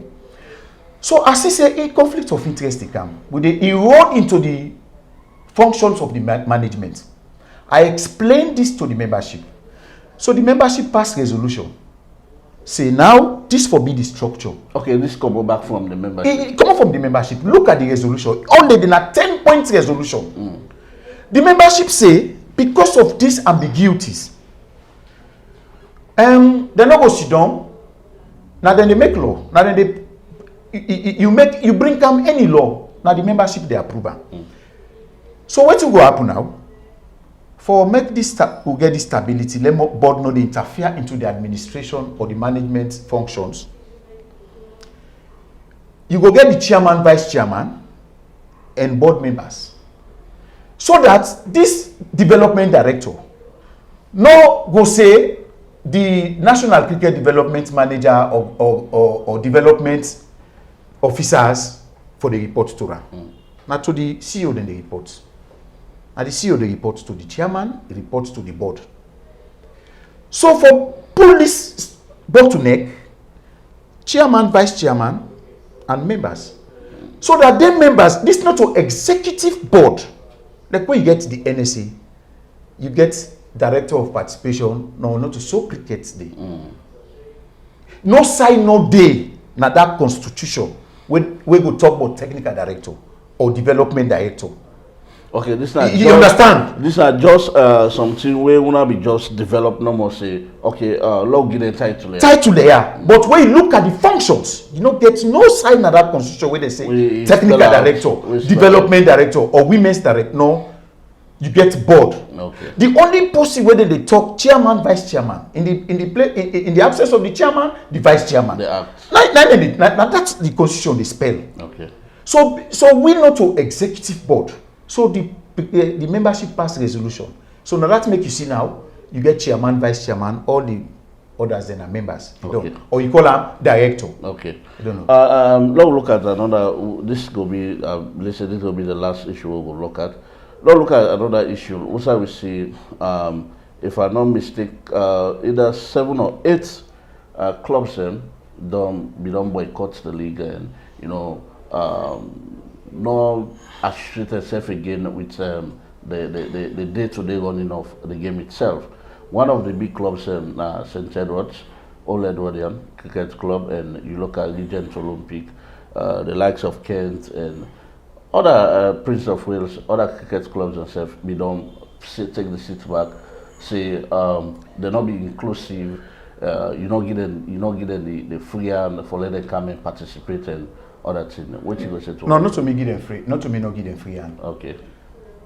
So as I say, a conflict of interest they come. When they erode into the functions of the management. I explained this to the membership. So the membership passed resolution. Say now, this forbid the structure. Okay, this come back from the membership. It come from the membership. Look at the resolution. Only in a 10-point resolution. The membership say, because of these ambiguities, they're not going to sit down. Now then they make law. Now then you bring them any law. Now the membership they approve. So what will go happen now? For make this to get this stability, let board not interfere into the administration or the management functions. You go get the chairman, vice chairman, and board members. So that this development director no go say the National Cricket Development Manager or development officers for the report to run. Now to the CEO then the reports. And the CEO they reports to the chairman, he reports to the board. So for pull this bottleneck, chairman, vice chairman, and members. So that them members, this not to executive board. Like when you get the NSA, you get director of participation, no, not to so cricket day. No sign, no day, now that constitution, we go talk about technical director or development director. Okay, this is you understand? These are just something where we not be just develop no more say, okay, log in a title. Title there. But when you look at the functions, you know, there's no sign of that constitution where they say technical director, development director, or women's director. No, you get board. Okay. The only person where they talk chairman, vice chairman. In the absence of the chairman, the vice chairman. The act. Now that's the constitution they spell. Okay. So we not to executive board. So the membership passed resolution. So now that make you see now, you get chairman, vice chairman, all the others then are members. You okay. don't. Or you call them director. Okay. I don't know. Let's look at another. This will be this will be the last issue we will look at. Let's look at another issue. Also, we see, if I'm not mistaken, either 7 or 8 clubs don't boycott the league and not associate itself again with the day-to-day running of the game itself. One of the big clubs in St. Edwards, Old Edwardian Cricket Club, and you look at Regent Olympic, the likes of Kent and other Prince of Wales, other cricket clubs themselves, we don't take the seat back, say they're not being inclusive, you're not getting the free hand for let them come and participate and other things. What you go say to No, not to me give them free, not to me not give them free hand. Okay.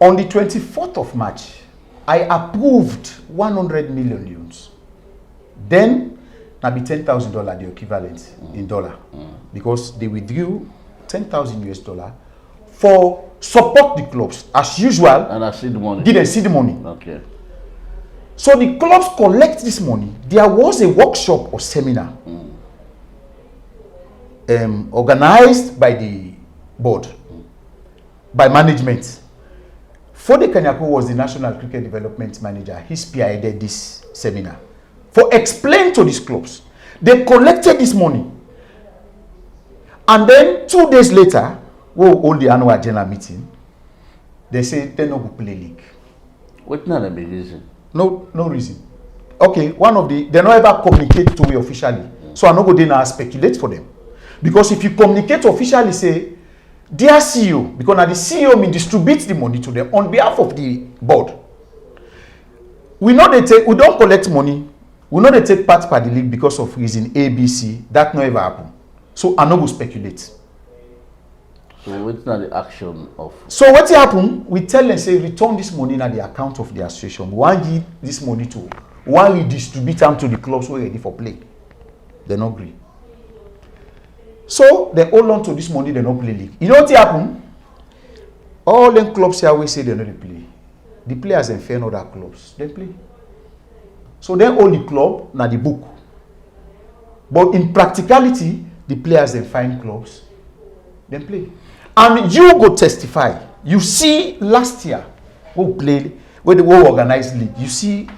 On the 24th of March, I approved 100 million euros. Then, now be $10,000 the equivalent in dollar, because they withdrew 10,000 US dollar for support the clubs as usual. And I see the money. Give them see the money. Okay. So the clubs collect this money. There was a workshop or seminar organized by the board, by management. Fode Kanyako was the National Cricket Development Manager. He spearheaded this seminar for explain to these clubs. They collected this money. And then 2 days later, we'll hold the annual general meeting. They say they no go play league. What not a big reason? No reason. Okay, they don't ever communicate to me officially. So I'm not going to speculate for them. Because if you communicate officially, say, dear CEO, because now the CEO may distribute the money to them on behalf of the board. We know we don't collect money, We know they take part by the league because of reason A, B, C. That no ever happen. So I no go speculate. So what's not the action of? So what happen? We tell them say return this money na the account of the association. We want give this money to. We want redistribute them to the clubs who are ready for play. They no agree. So they hold on to this money. They no play league. You know what happen? All them clubs here we say they no play. The players and fair other clubs they play. So then all the club na the book. But in practicality, the players then find clubs, then play. And you go testify. You see last year who played, where the world organized league, you see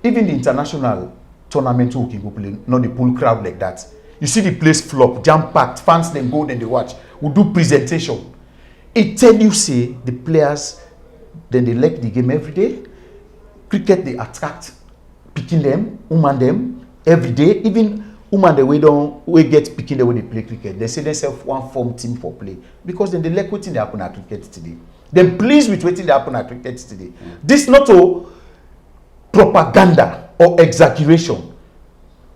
even the international tournament who can go play, not the pool crowd like that. You see the place flop, jam-packed, fans then go, then they watch. We do presentation. It tell you say the players, then they like the game every day. Cricket they attract, picking them, woman them every day. Even woman the we get picking the way they play cricket. They say themselves one form team for play because then they like what they happen at cricket today. Then pleased with what they happen at cricket today. This not a propaganda or exaggeration.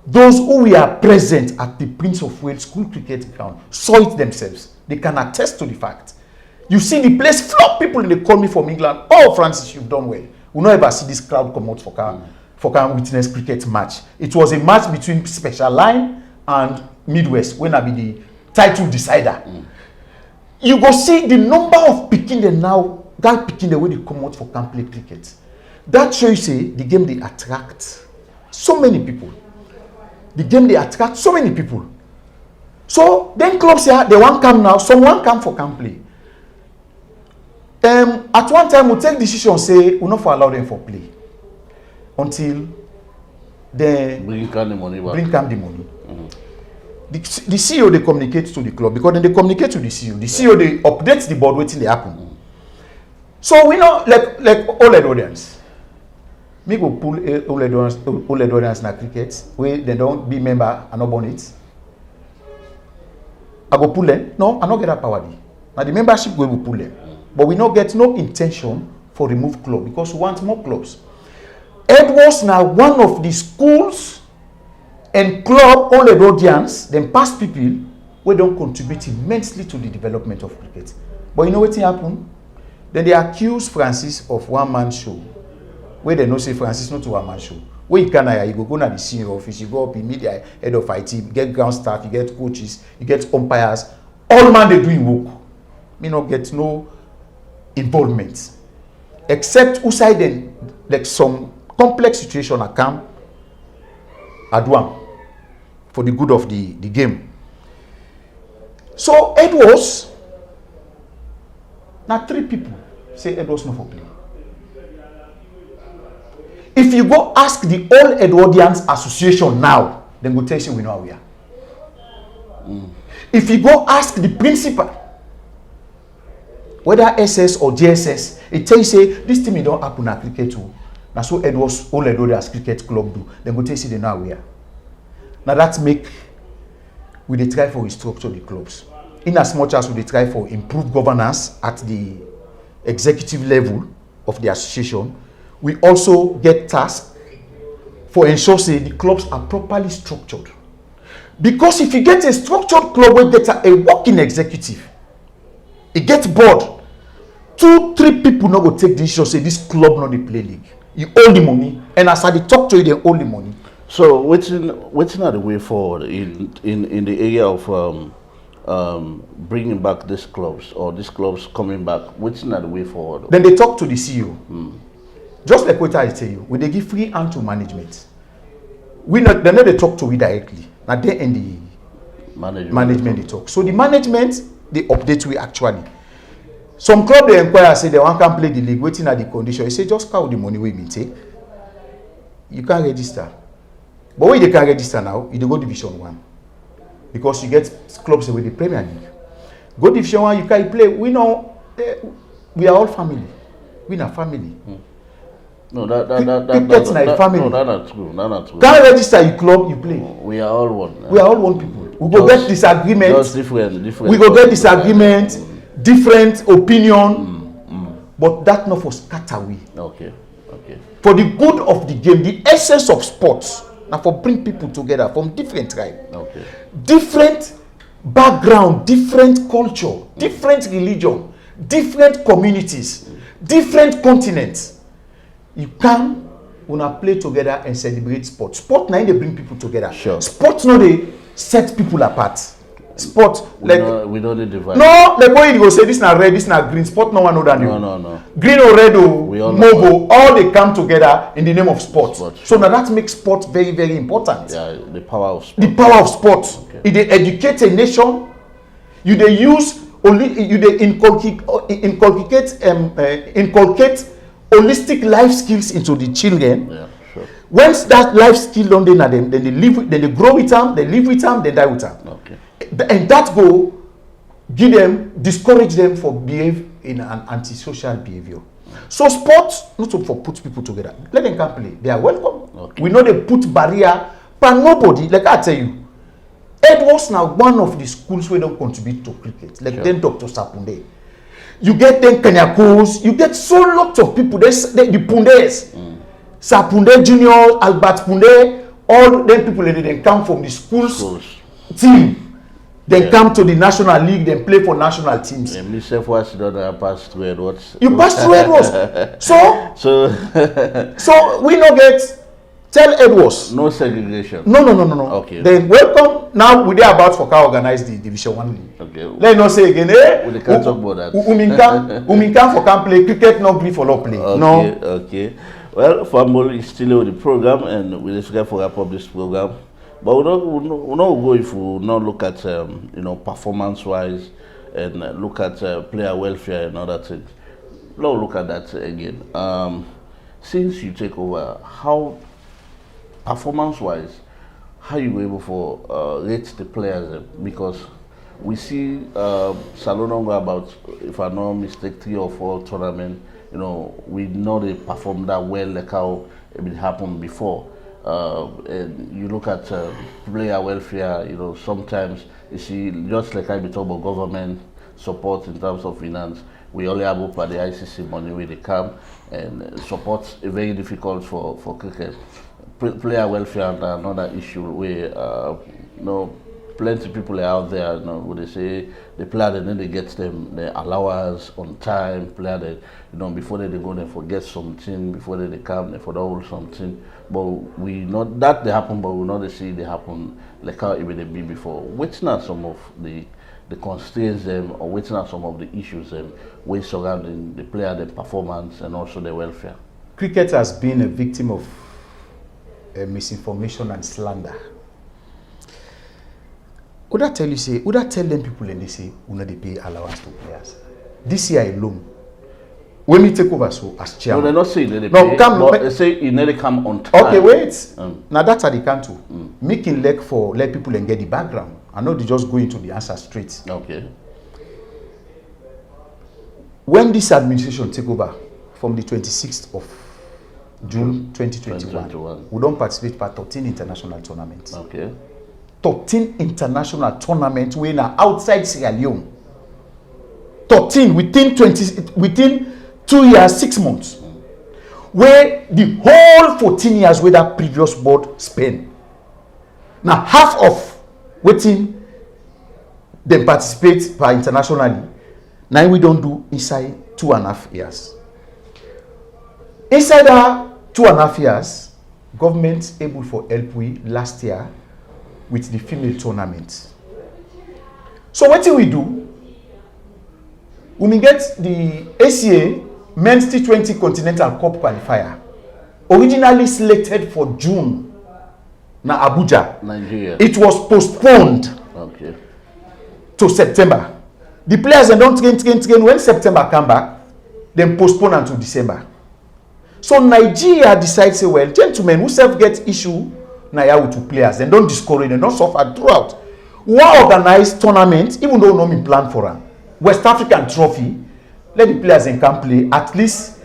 Those who were present at the Prince of Wales School Cricket Ground saw it themselves. They can attest to the fact. You see the place flop. People they call me from England. Oh, Francis, you've done well. We not ever see this crowd come out for can witness cricket match. It was a match between Special Line and Midwest when I be the title decider. You go see the number of picking them now. That picking the way they come out for can play cricket. That shows you the game they attract so many people. The game they attract so many people. So then clubs here they want come now. Someone come for can play. At one time we take decision say we not for allow them for play until they bring come the money back. Bring come the money. The CEO they communicate to the club because then they communicate to the CEO. The CEO they update the board waiting they happen. So we know like all the audience. Me go pull all the audience na cricket where they don't be member and not born it. I go pull them. No, I not get that power. Now the membership we will pull them. But we not get no intention for remove club because we want more clubs. Edwards now one of the schools and club all the audience, then past people we don't contribute immensely to the development of cricket. But you know what happened? Then they accuse Francis of one-man show. Where they know say Francis not to one-man show. Where you can you go to the senior office, you go up in media, head of IT, you get ground staff, you get coaches, you get umpires. All man they doing work. Me not get no involvement except who side then like some complex situation at camp Adwan for the good of the game. So Edwards now 3 people say Edwards not for play. If you go ask the All Edwardians Association now, then go tell you we know how we are. If you go ask the principal whether SS or JSS, it tells you say this thing don't happen at cricket too. Now so Edwards all Edwards cricket club do. Then go tell you they know we are. Now that make we dey try for restructure the clubs. In as much as we dey try for improve governance at the executive level of the association, we also get tasked for ensure say the clubs are properly structured. Because if you get a structured club where get a working executive, it gets bored. 2-3 people not go take decision say this club not the play league. You owe the money, and as I talk to you, they owe the money. So what's not the way forward in the area of bringing back these clubs or these clubs coming back? What's not the way forward? Then they talk to the CEO. Just like what I tell you, when they give free hand to management, they know they talk to we directly. Now they and the management they talk. So the management they update we actually. Some club they inquire say they want to play the league, waiting at the condition. You say just count the money we take. You can't register. But when you can register now, you go Division 1. Because you get clubs with the Premier League. Go Division 1, you can play. We know we are all family. We are family. No, that's family. No, that's true. That's true. Can't register your club, you play. We are all one. We are all one people. We go get disagreement. Just different. We go get disagreement, different opinion. But that not for scatter we. Okay. For the good of the game, the essence of sports, Now for bring people together from different tribes, Okay. different background, different culture, different religion, different communities, different continents. You come, una play together and celebrate sport. Sport now they bring people together. Sure. Sport no they set people apart. Sport We don't need divide. no, like when you go say this na red, this na green. Sport no one know than you. No. Green or red We or all Mobo, all they come together in the name of sport. Sport. So now that makes sport very, very important. Yeah, the power of sport. The power of sport. It they educate a nation. You they use only you they inculcate holistic life skills into the children. Yeah, sure. Once that life skill don't they them, then they live with, then they grow with them, they live with them, they die with them. Okay. And that go give them, discourage them for behave in an antisocial behavior. So sports not for put people together. Let them come play. They are welcome. Okay. We know they put barrier, but nobody, like I tell you, Edwards now one of the schools where don't contribute to cricket. Like then Dr. Sapunde. You get them Kenyakos, you get so lots of people. There's the Pundes. Sapunde Junior, Albert Punde, all them people they come from the schools team. Then come to the national league, then play for national teams. And myself was not pass through Edwards. You pass through Edwards. So we no get tell Edwards. No segregation. No. Okay. Then welcome. Now we are about for organize the Division 1 league. Okay. Let not say again, We can't talk about that. Uminkan for can play cricket, not play for law play. Okay, No. okay. Well, Fambol is still with the program, and we just got for wrap up this program. But we don't go if we not look at performance-wise and look at player welfare and other things. Let's look at that again. Since you take over, how performance-wise, how you were able to rate the players? Because we see Salon go about, if I'm not mistaken, 3 or 4 tournaments. We know they perform that well, like how it happened before. And you look at player welfare, sometimes you see, just like I be talking about government support in terms of finance, we only have up at the ICC money where they come, and support is very difficult for cricket. Player welfare and another issue where plenty people are out there, where they say the player then they get them the allowance on time, player that before they go they forget something, before they come they forget something. But we know that they happen, but we know they see they happen like how it would be before. Which are some of the constraints them, or which are some of the issues them way surrounding the player, the performance, and also the welfare? Cricket has been a victim of misinformation and slander. Would I tell them people and they say, they pay allowance to players? This year alone, when we take over as chairman. No, they're not saying that they No, pay, come, but they say it never come on time. Okay, wait. Now that's how they can too. Making leg for let people and get the background. I know they just go into the answer straight. Okay. When this administration take over from the 26th of June 2021, we don't participate in 13 international tournaments. Okay. 13 international tournaments we are outside Sierra Leone. 13 within 2 years, 6 months. Where the whole 14 years where that previous board spent. Now half of waiting them participate per internationally. Now we don't do inside 2.5 years. Inside that 2.5 years, government able for help we last year with the female tournament. So what do? We get the ACA Men's T20 Continental Cup qualifier, originally selected for June, na Abuja. Nigeria. It was postponed to September. The players don't train. When September come back, then postpone until December. So Nigeria decides, say, well, gentlemen, who self get issue now with 2 players, then don't discourage them, don't suffer throughout. One organized tournament, even though no me plan for them. West African Trophy, let the players in camp play. At least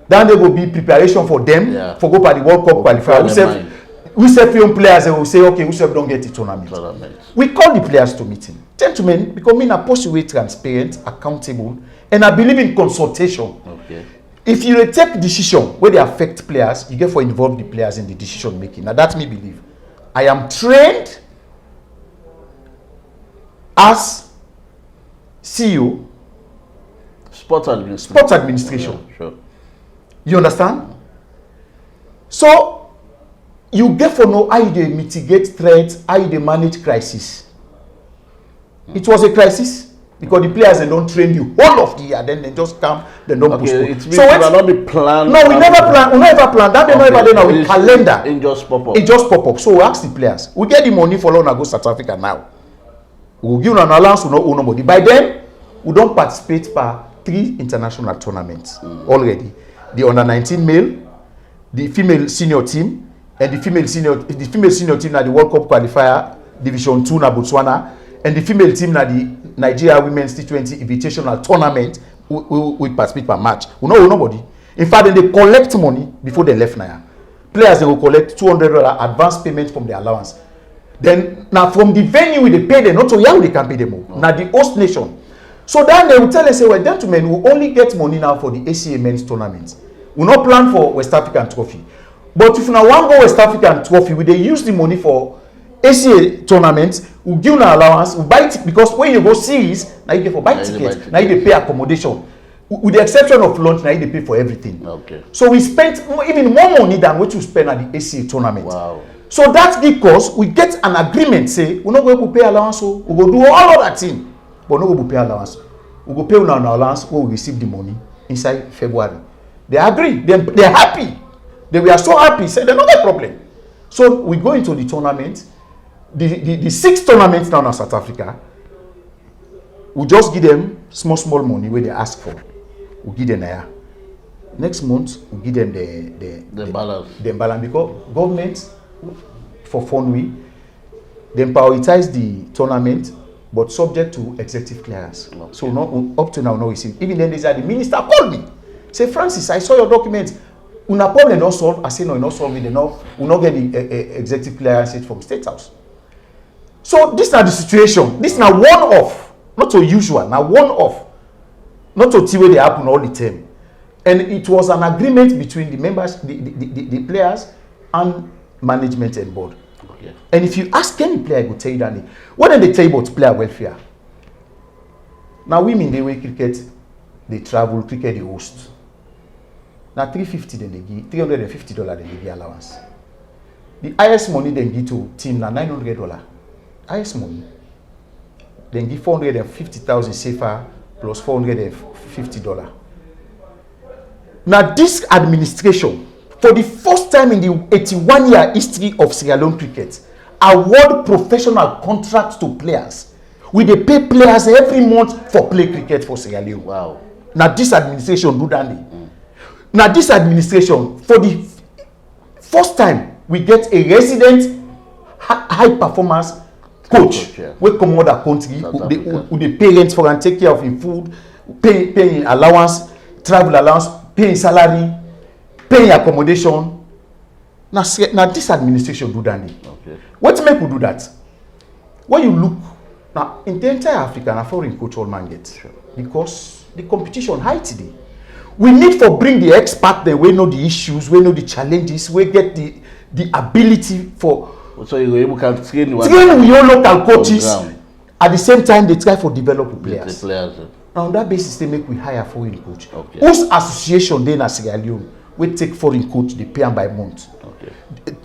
then there will be preparation for them for go by the World Cup qualifier. We say young players, they will say, okay, we don't get the tournament. We call the players to meeting. Gentlemen, because me na possible, transparent, accountable, and I believe in consultation. if you dey take decision where they affect players, you get for involve the players in the decision making. Now that me believe. I am trained as CEO. Sports administration. Sports administration. Yeah, sure. You understand? So you get for know how you mitigate threats, how you manage crisis. It was a crisis. Because the players they don't train you all of the year, then they just come, they don't postpone. It means so it not be planned. No, we never plan. We never plan. That they never done with calendar. It just pop up. It just pop up. So we ask the players. We get the money for long go South Africa now. We will give an allowance. We don't owe nobody. By then, we don't participate for 3 international tournaments already. The under-19 male, the female senior team, and the female senior team na the World Cup qualifier Division 2 na Botswana, and the female team na the Nigeria Women's T20 Invitational Tournament. We participate per match. We know nobody. In fact, they collect money before they left Naya. Players they will collect $200 advance payment from the allowance. Then now from the venue they pay them, not so how they can pay them more. Now the host nation. So then they will tell us, say, well, gentlemen, we only get money now for the ACA men's tournament. We not plan for West African Trophy. But if now one go West African Trophy, we they use the money for ACA tournaments, we give an allowance, we buy it because when you go series, now you get for buy tickets, now you pay accommodation. With the exception of lunch, now you pay for everything. Okay. So we spent even more money than what you spend at the ACA tournament. Wow. So that's because we get an agreement, say, we're not going to pay allowance, so we go do all of that thing, but not going to pay allowance. We go pay on our allowance when we receive the money inside February. They agree, they're happy. They were so happy, say, they're not a problem. So we go into the tournament. The 6 tournaments down in South Africa, we just give them small money where they ask for. We give them there. Next month, we give them the balance. The balance because government, for fun we, they prioritize the tournament, but subject to executive clearance. Okay. So not up to now, no receive. Even then, the minister called me. Say, Francis, I saw your documents. Una problem not solve. I say no, not solve it. We not get the executive clearance from State House. So this is not the situation. This is now one-off, not so usual. Now one-off, not to see where they happen all the time. And it was an agreement between the members, the players, and management and board. Okay. And if you ask any player, I will tell you that. What did they tell you about player welfare? Now women they wear cricket, they travel, cricket they host. Now $350 then they give $350 then they give allowance. The highest money they give to team now $900. Highest money. Then give 450,000 safer plus $450. Now this administration, for the first time in the 81-year history of Sierra Leone cricket, award professional contracts to players. They pay players every month for play cricket for Sierra Leone. Wow. Now this administration do that. Now this administration, for the first time, we get a resident high performance coach. Yeah. We come out the country, who they pay rent for and take care of him food, pay allowance, travel allowance, pay salary, pay accommodation. Now this administration do that. Okay. What make we do that? When you look now in the entire Africa, a foreign coach all man get because the competition high today. We need to bring the expert there. We know the issues, we know the challenges, we get the ability for. So you can train with your local coaches. At the same time, they try for develop players. The players. Now on that basis, they make we hire foreign coach. Okay. Whose association then in Sierra Leone we take foreign coach, they pay them by month. Okay.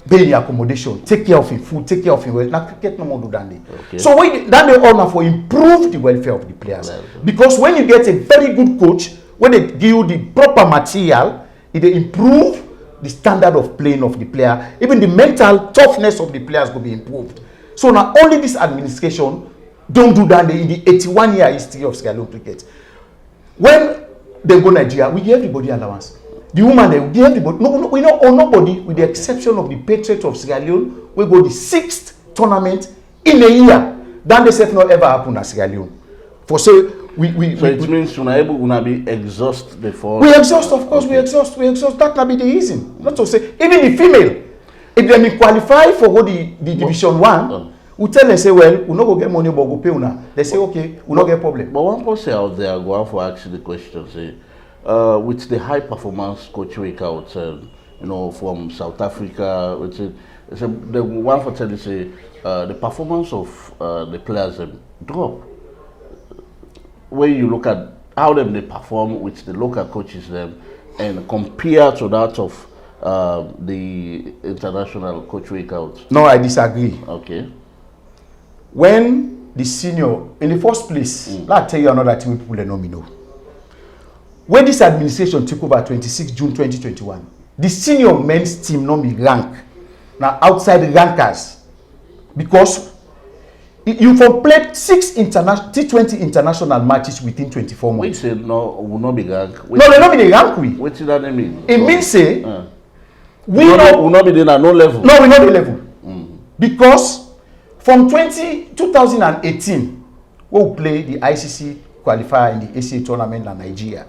Pay your accommodation, take care of him food, take care of him wealth. Now cricket no more do that. Okay. So that they honor for improve the welfare of the players. Because when you get a very good coach, when they give you the proper material, it improve the standard of playing of the player. Even the mental toughness of the players will be improved. So now only this administration don't do that in the 81-year history of Sierra Leone cricket. When they go Nigeria, we give everybody allowance. The woman, they give everybody. No, we don't owe nobody, with the exception of the Patriots of Sierra Leone. We go the 6th tournament in a year. That they said not ever happen at Sierra Leone. For say so it means you're able to be exhaust before. We exhaust, of course. Okay. We exhaust. That can be the reason. Not to say even the female, if they qualify for what the Division 1. We tell them, say, well, we not go get money, but go pay una. They say, okay, we not get problem. But one person out there go out for asking the question, say, with the high performance coach workout, you know, from South Africa, the one for tell you say the performance of the players drop. When you look at how them they perform with the local coaches them and compare to that of the international coach workout. No, I disagree. Okay. When the senior, in the first place, let me tell you another thing people don't know. When this administration took over 26 June 2021, the senior men's team no be rank. Now outside rankers. Because you have played 6 T20 international matches within 24 months. Wait, say no, will not be rank. No, they not be the rank we. What does that mean? It means say we will not be there at no level. No, we not be level. Because from 2018, we'll play the ICC qualifier in the ACA tournament in Nigeria.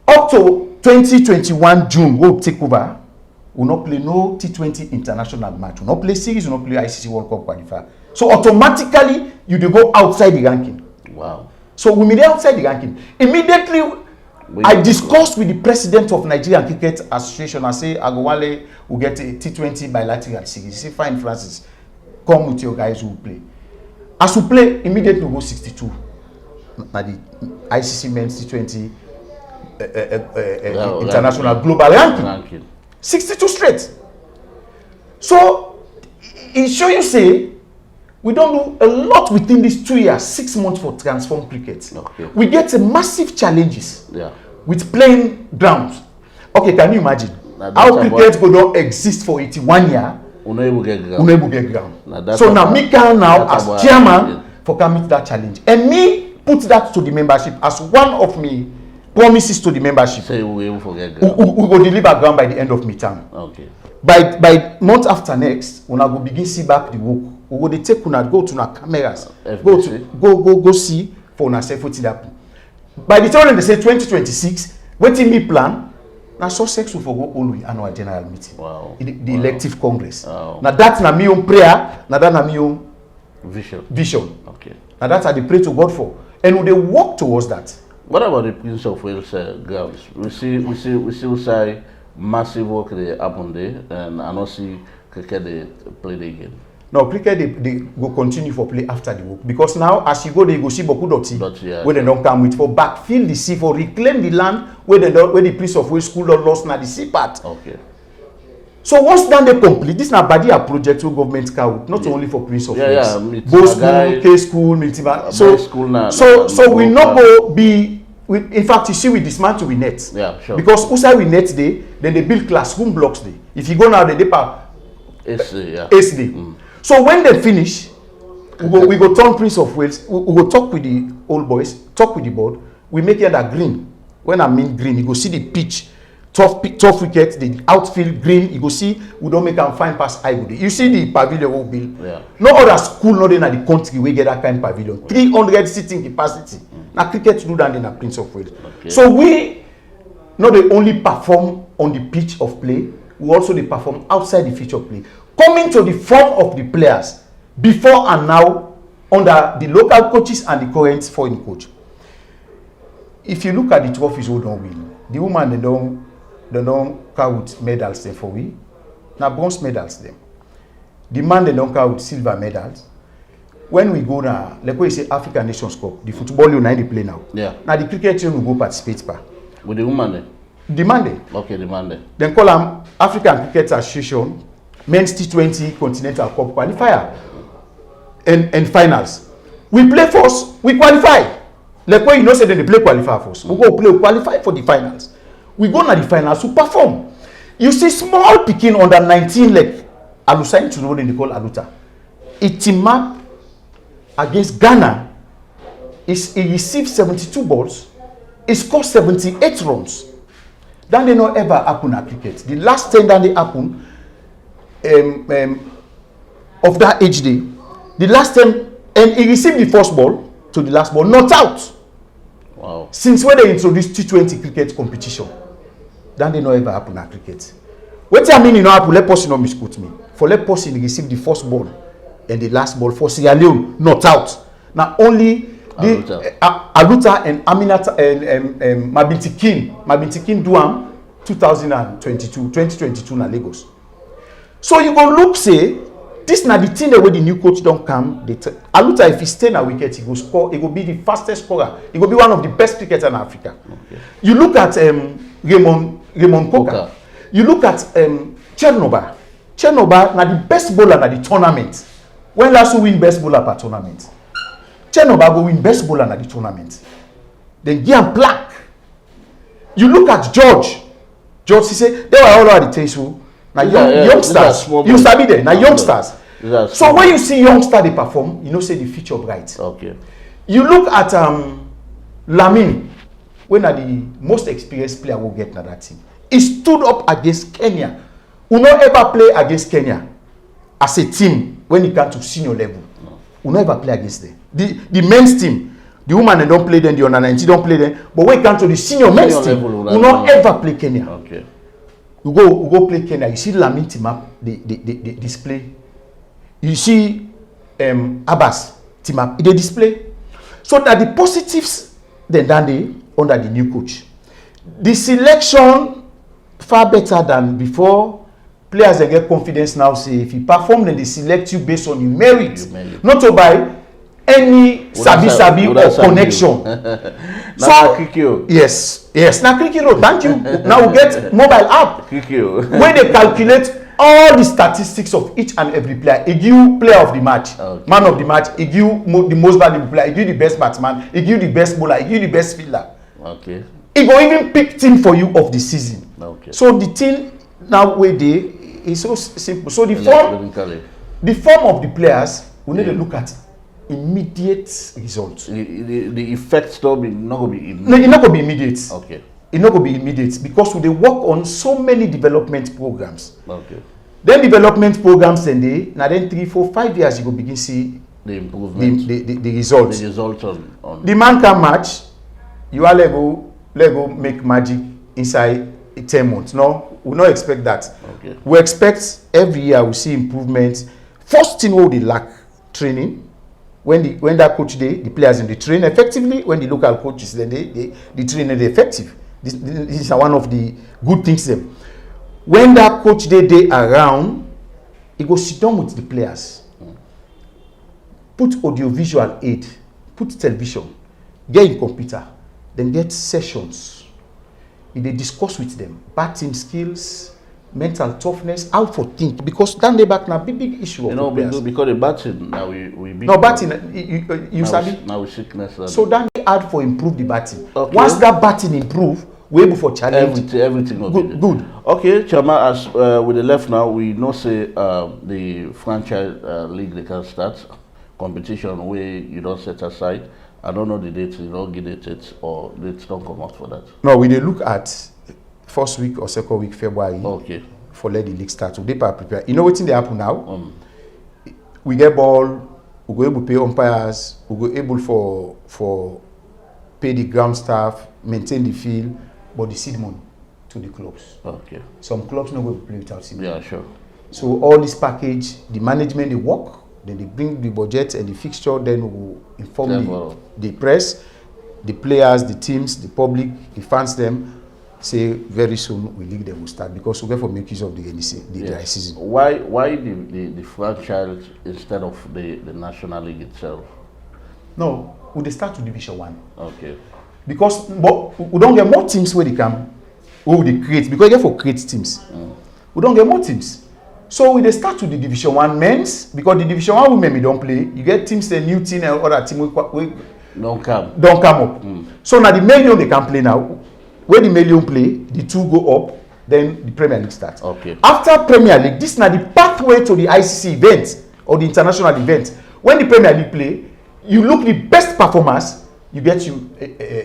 Up to 2021 June, we'll take over. We'll not play no T20 international match. We'll not play series, we'll not play ICC World Cup qualifier. So automatically, you do go outside the ranking. Wow. So we made outside the ranking. Immediately, I discussed with the president of Nigerian Cricket Association. I say, Agowale will get a T20 bilateral series. He say, fine, Francis, come with your guys who will play. As we play, immediately we go 62. Now the ICC men's T20 international global ranking. 62 straight. So, it show you say, we don't do a lot within these 2 years, 6 months for transform cricket. Okay. We get massive challenges Yeah. with playing grounds. Okay, can you imagine how cricket could not exist for 81 years? Unable get ground. So now me can now as chairman for can meet that challenge, and me put that to the membership as one of me promises to the membership. Say we will forget ground. We will deliver ground by the end of midterm. Okay. By month after next, when I go begin see back the work, we go dey take una go to our cameras, go see for una self wetin happen. By the time they say 2026, wetin me plan, na success we for go hold we annual general meeting. Wow. The elective congress. Wow. Now that na me own prayer, na that na me own vision. Okay. Now that I dey pray to God for, and we dey work towards that. What about the Prince of Wales grounds? We still say massive work they happen there, and I don't see cricket they play there again. No, cricket they go continue for play after the work, because now as you go there you go see Boku Doti where they don't come with for backfill the sea, for reclaim the land where the Prince of Wales school don't lost now the sea part. Okay. So once done they complete, this na Badia project who government carry, not only for Prince of Wales. Both school, K school, Miltiba. So we not go be. In fact, you see, we dismantle with net. Yeah, sure. Because outside we net day, then they build classroom blocks day. If you go now, they power SD. So when they finish, we go turn Prince of Wales. We go talk with the old boys, talk with the board. We make it that green. When I mean green, you go see the pitch, tough wicket, the outfield green. You go see we don't make them fine pass high. You see the pavilion we build. Yeah. No other school not in the country we get that kind of pavilion. 300 seating capacity. Now cricket do that in a Prince of Wales. Okay. So we not they only perform on the pitch of play, we also they perform outside the pitch of play. Coming to the form of the players before and now under the local coaches and the current foreign coach. If you look at the trophies who don't win, the woman they don't count medals there for we. Now bronze medals them. The man they don't count silver medals. When we go now, like we say African Nations Cup, the football you they play now. Yeah. Now the cricket team will go participate pa. With the woman there? The man there. Okay, the man there. Then call them African Cricket Association Men's T20 Continental Cup qualifier and finals. We play first, we qualify. Like when you know say they play qualifier first. We go play qualify for the finals. We go na the finals, we perform. You see small picking under 19 like Alusain to know they call Aluta. It team up against Ghana. He received 72 balls. He scored 78 runs. That did not ever happen at cricket. The last thing that they happen of that age day, the last time, and he received the first ball to the last ball, not out. Wow. Since when they introduced T20 cricket competition, that did not ever happen at cricket. What I mean, you know, happen, let person not misquote me. For let person receive the first ball and the last ball for Sierra Leone, not out. Now only Aluta and Aminata and Mabintikin Duam 2022 na Lagos. So you go look say this na the thing that when the new coach don't come, Aluta if he stay na wicket, he go score, he go be the fastest scorer, he go be one of the best cricketers in Africa. Okay. You look at Raymond Koka. You look at Chernobyl. Chernobyl na the best bowler na the tournament. When last win best bowler per tournament? Chernobyl go win best bowler na the tournament. Then give him plaque. You look at George, he say they were all over the table. Now youngsters, you sabi there. Now youngsters. So when you see youngsters they perform, you know say the future bright. Okay. You look at Lamin, when are the most experienced player will get na that team. He stood up against Kenya. We not ever play against Kenya as a team when it comes to senior level. No. We not ever play against them. The men's team. The women they don't play them, the under 19 don't play them. But when it comes to the senior men's team, we not ever play Kenya. Okay. We go play Kenya. You see Lamin team up, they display. You see Abbas team up, they display. So that the positives then they under the new coach. The selection far better than before. Players they get confidence now. Say if you perform, then they select you based on your merit, not to buy any sabi or connection. So yes, now Krikio, thank you. Now we get mobile app where they calculate all the statistics of each and every player. It give player of the match, man of the match. It give the most valuable player. It give the best batsman. It give the best bowler. It give the best fielder. Okay. It will even pick team for you of the season. Okay. So the team now where they is so simple. So the form of the players we need to look at immediate results. The effects not going to be immediate. No, it's not going to be immediate. Okay. It's not going to be immediate because we work on so many development programs. Okay. Then development programs then 3, 4, 5 years you go begin see the improvement, the results. The results on the man can match. You are Lego make magic inside 10 months. No, we not expect that. Okay. We expect every year we see improvements. First thing we lack training. When that coach the players in the train effectively. When the local coaches then the training they effective. This is one of the good things there. When that coach they around, he go sit down with the players. Put audiovisual aid, put television, get in computer, then get sessions. They discuss with them batting skills, mental toughness, how for think because down the back now big issue of because the batting now we beat no batting you sabi now we sickness so then they add for improve the batting. Okay. Once that batting improve, we able for challenge everything will be good. Okay, Chairman, as with the left now we know say the franchise league they can start competition where you don't set aside. I don't know the date, you don't get it or dates don't come out for that. No, we they look at first week or second week February. Okay. For let the league start. So they prepare. You know what's in the happen now? We get ball, we go able to pay umpires, we go able for pay the ground staff, maintain the field, but the seed money to the clubs. Okay. Some clubs no go play without seed money. Yeah, sure. So all this package, the management they work, then they bring the budget and the fixture, then we will inform the press, the players, the teams, the public, the fans them. Say very soon we league them will start because we get for make use of the dry season. Why the franchise instead of the National League itself? No, we start with Division 1. Okay. Because but we don't get more teams where they can they create because they get for create teams. We don't get more teams. So we start with the Division 1 men's because the Division 1 women we don't play. You get teams the new team and other team we don't come up. So now the million they can play now. When the million play, the two go up, then the Premier League starts. Okay. After Premier League, this is now the pathway to the ICC event or the international event. When the Premier League play, you look the best performers, you get you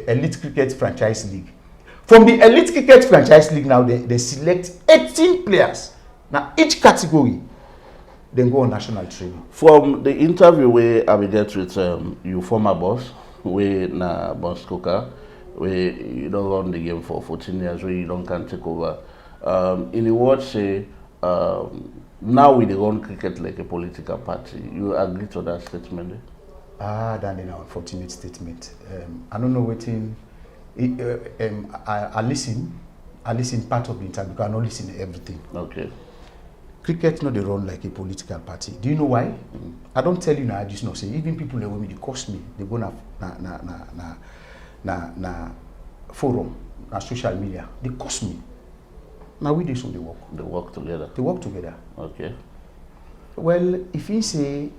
Elite Cricket Franchise League. From the Elite Cricket Franchise League now, they select 18 players. Now each category, then go on national training. From the interview where I will get with your former boss, where na Boss Coker, where you don't run the game for 14 years, where you don't can take over. In the words say, now we run cricket like a political party. You agree to that statement? That's an unfortunate statement. I don't know what in. I listen part of the time because I don't listen to everything. Okay. Cricket no dey run like a political party. Do you know why? I don't tell you now. I just know say even people like me they cost me. They go na forum, na social media. They cost me. Now we do so they work. They work together. They work together. Okay. Well, if you say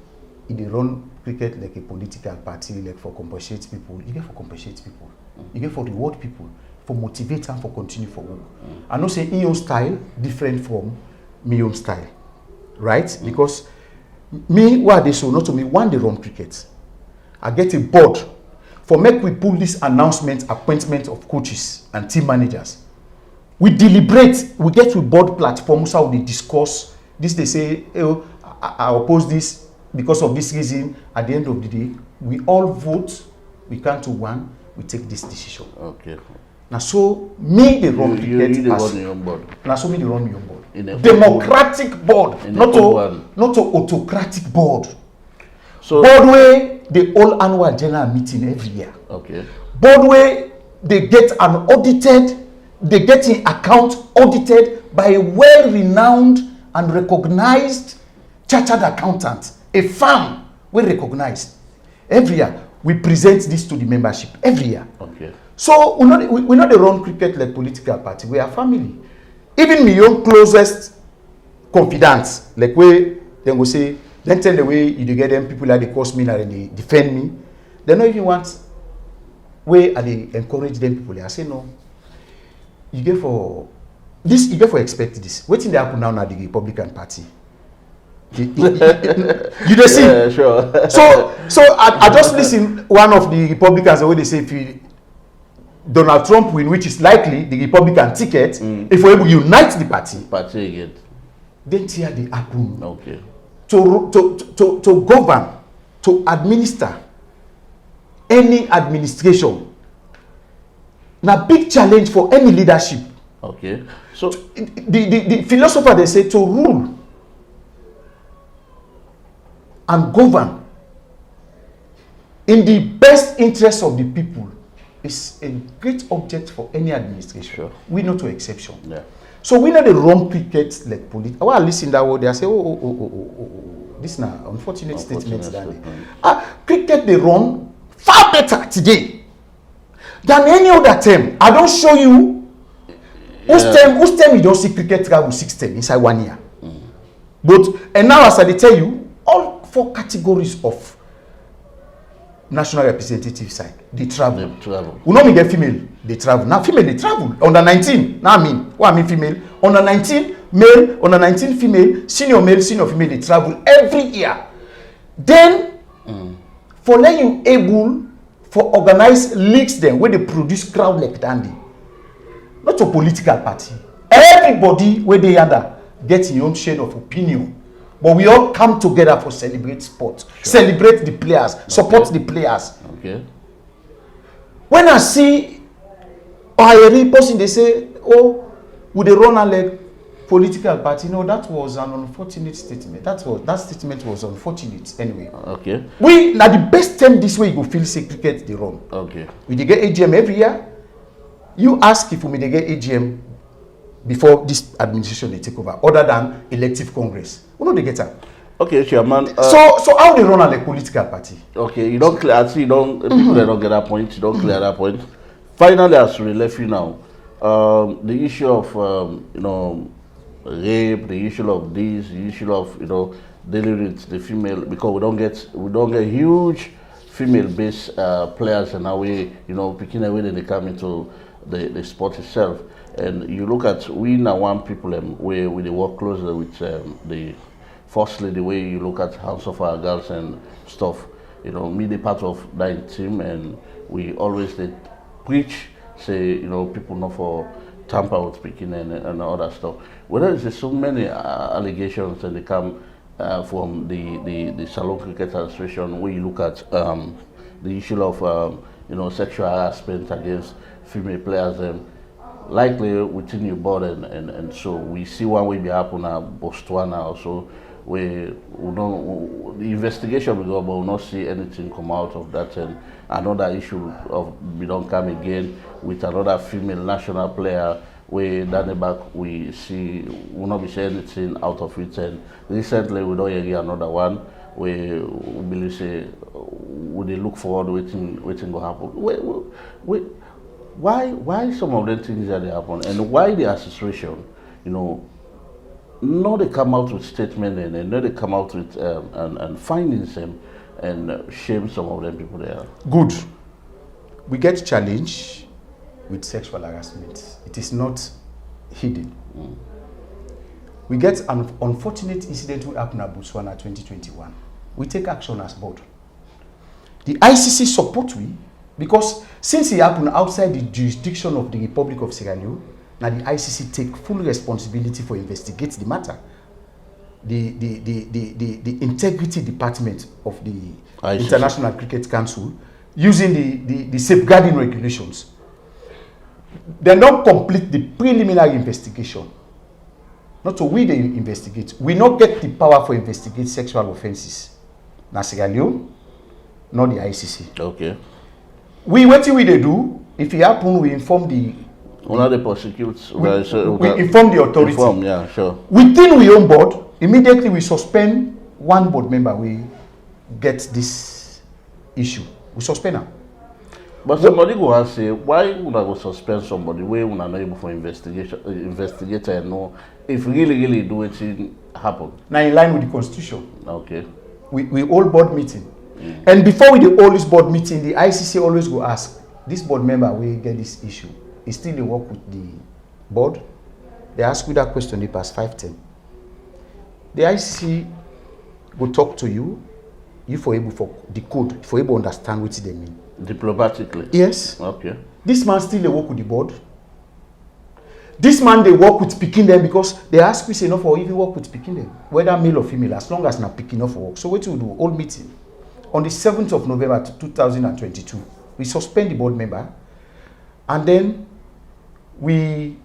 they run cricket like a political party, like for compensate people, you get for compensate people. You get for reward people, for motivate them for continue for work. I know say in your style different from me own style, right? Because me what they so not to me one they run cricket. I get a board for make we pull this announcement appointment of coaches and team managers. We deliberate, we get to board platforms how they discuss this. They say, oh, I oppose this because of this reason. At the end of the day, we all vote. We come to one. We take this decision. Okay. Now, so me they run cricket. You run your own board. Now, so me they run my own board. In a democratic board, not to autocratic board. So board where they all annual general meeting every year. Okay. Board where they get an audited, they get in account audited by a well-renowned and recognized chartered accountant, a firm we recognized. Every year we present this to the membership every year. Okay. So we know they run cricket like political party. We are family. Even my own closest confidants, like where they go say, then tell the way you get them people like they cost me and they defend me. They don't even want where they encourage them people. I say no. You get for this. You get for expect this. What thing they happen now the Republican Party? You don't see. Yeah, sure. So I just listen one of the Republicans the way they say if Donald Trump win, which is likely the Republican ticket, if we're able to unite the party again. Then tear the happen. Okay. To govern, to administer any administration. Now big challenge for any leadership. Okay. So the philosopher they say to rule and govern in the best interest of the people is a great object for any administration. Sure. We know to exception. Yeah. So we know the wrong cricket like politics. While I listen that word, they say, oh. This is an unfortunate statement. Cricket they run far better today than any other term. I don't show you whose term you don't see cricket travel 6 term inside 1 year. But and now as I tell you, all 4 categories of national representative side they travel. We know me get female they travel. Now female they travel under 19. Now I mean female under 19 male under 19 female senior male senior female they travel every year. Then for let you able for organize leagues them where they produce crowd like dandy. Not a political party. Everybody where they under get your own shade of opinion. But we all come together for celebrate sport, celebrate the players, support the players. Okay. When I see a person, they say, "Oh, would they run a like political party?" No, that was an unfortunate statement. That statement was unfortunate anyway. Okay. We now the best time this way you go feel say cricket they run. Okay. We dey get AGM every year. You ask if we dey get AGM before this administration they take over, other than elective congress. We know they get that. Okay, Chairman. So how they run a like political party? Okay, you don't clear. I see. You don't people that don't get that point. You don't clear that point. Finally, as we left you now, the issue of rape, the issue of this, the issue of dealing with the female, because we don't get huge female-based players, and now we picking away that they come into the sport itself. And you look at we now one people where we work closely with the firstly the way you look at House of our Girls and stuff. Me the part of that team, and we always preach say people not for tamper with speaking and all that stuff. Whether there's so many allegations and they come from the Salon Cricket Association, where you look at the issue of sexual harassment against female players, likely within your board, and so we see one way be happen at Botswana also, we know the investigation will go, but we'll not see anything come out of that. And another issue of we don't come again with another female national player. We down back we see will not be saying anything out of it. And recently we don't hear another one. We believe say would they look forward waiting will happen. Why some of the things that they happen, and why the association, no, they come out with statement and no, they come out with and findings and shame some of them people there. Good. We get challenged with sexual harassment. It is not hidden. We get an unfortunate incident which happened at Botswana 2021. We take action as board. The ICC support we, because since it happened outside the jurisdiction of the Republic of Sierra Leone, now the ICC take full responsibility for investigate the matter. The integrity department of the ICC. International Cricket Council, using the safeguarding regulations, they don't complete the preliminary investigation. Not so we they investigate. We not get the power for investigate sexual offences. Na Sierra Leone, not the ICC. Okay. What we they do, if it happen, we inform the they prosecute. We inform the authority. Inform, yeah, sure. Within we own board, immediately we suspend one board member. We get this issue. We suspend her. But somebody go and say, why would I go suspend somebody where we are not able for investigator and know if really do it happen? Now in line with the constitution. Okay. We hold board meeting. And before we hold this board meeting, the ICC always go ask, this board member will get this issue. He still they work with the board. They ask you that question, they pass 510. The ICC will talk to you, for able for the code, for able to understand what they mean. Diplomatically? Yes. Okay. This man still they work with the board. This man they work with picking them because they ask we say enough or even work with picking them, whether male or female, as long as not picking enough for work. So what we do, all meeting. On the 7th of November 2022, we suspend the board member and then we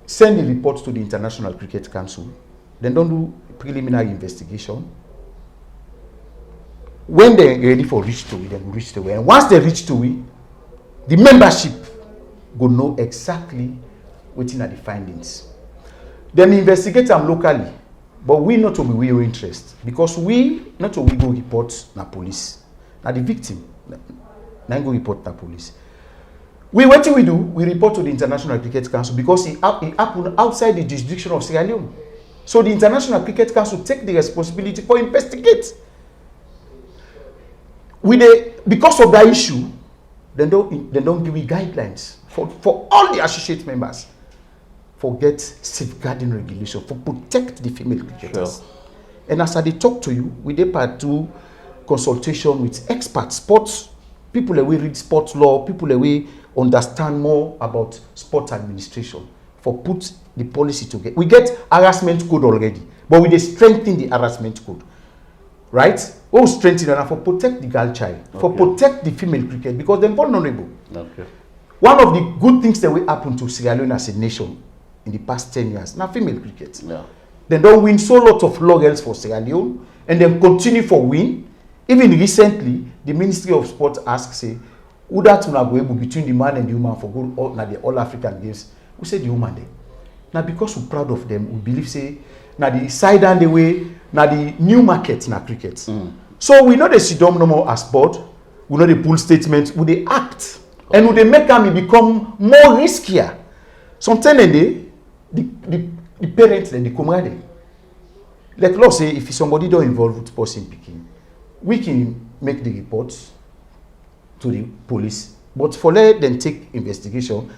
send the report to the International Cricket Council. Then don't do preliminary investigation. When they're ready for reach to it, then reach to it. And once they reach to it, the membership will know exactly what are the findings. Then investigate them locally. But we not to be we interest because we not to we go report na police. Now the victim, now go report na police. What do we do? We report to the International Cricket Council because it happened outside the jurisdiction of Sierra Leone. So the International Cricket Council take the responsibility for investigate. Because of that issue, they don't give me guidelines for all the associate members. Forget safeguarding regulation for protect the female cricketers. Sure. And as I talk to you, we did part 2 consultation with experts, sports people that we read sports law, people that we understand more about sports administration for put the policy together. We get harassment code already, but we strengthen the harassment code, right? Oh, strengthen and for protect the girl child, for protect the female cricket because they're vulnerable. Okay. One of the good things that will happen to Sierra Leone as a nation in the past 10 years, now female cricket. Yeah. They don't win so lot of laurels for Sierra Leone and then continue for win. Even recently, the Ministry of Sport asked, say, who that will go able between the man and the woman for good the All African Games? We say the woman there. Now because we're proud of them, we believe say now the side and the way, now the new market na cricket. So we know the sit down no more as board, we know the pull statement, we they act. And we they make them become more riskier. Sometimes the parents then they come ready. Like law say if somebody don't involve with person picking, we can make the reports to the police. But for let them take investigation,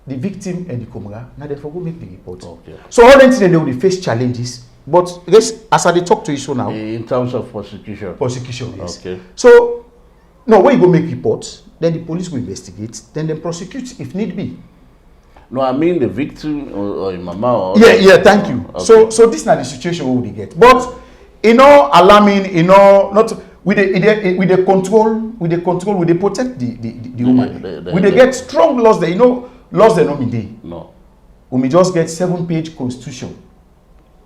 the victim and the Comra, now they forgo make the report. Okay. So all them they will face challenges. But as I talk to you so now. In terms of prosecution. Prosecution, yes. Okay. So no, when you go make reports, then the police will investigate, then they prosecute if need be. No, I mean the victim or mama. Or thank you. Okay. So this is not the situation we get. But alarming, not with the control, we protect the woman. We get strong laws there. Laws they not be there. No. We may just get 7-page constitution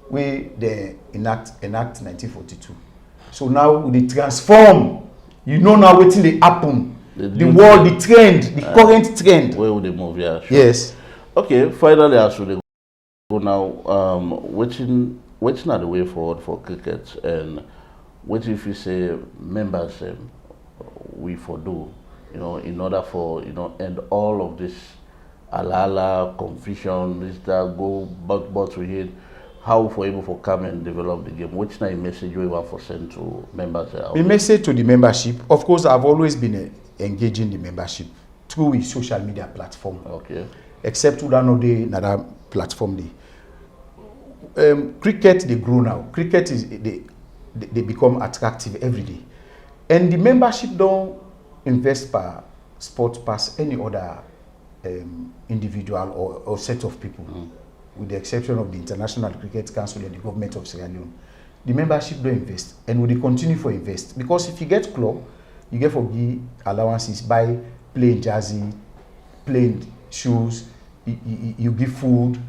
where they enact 1942. So now they transform. You know now wetin dey happen. The world, the trend, the current trend. Where would they move? Yeah. Sure. Yes. Okay. Finally, as we go now, wetin are the way forward for cricket, and what if you say members we for do, in order for end all of this alala confusion, this that go but to hit. How for able for come and develop the game? Which kind of message we want for send to members? The message to the membership, of course, I've always been engaging the membership through a social media platform. Okay. Except to another platform. Cricket they grow now. Cricket is they become attractive every day, and the membership don't invest per sport pass any other individual or set of people. With the exception of the International Cricket Council and the government of Sierra Leone. The membership don't invest, and will they continue for invest, because if you get club, you get for give allowances, buy playing jersey, playing shoes, you give food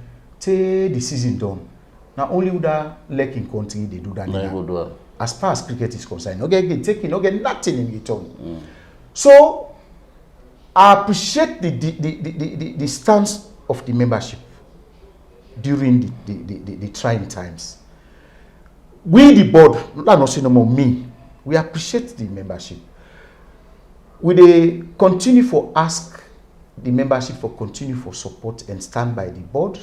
till the season done. Now only with that leg in country they do that. No, as far as cricket is concerned, no get taking, no get nothing in return. So I appreciate the stance of the membership during the trying times. We, the board, not say no more me, we appreciate the membership. We they continue for ask the membership for continue for support and stand by the board.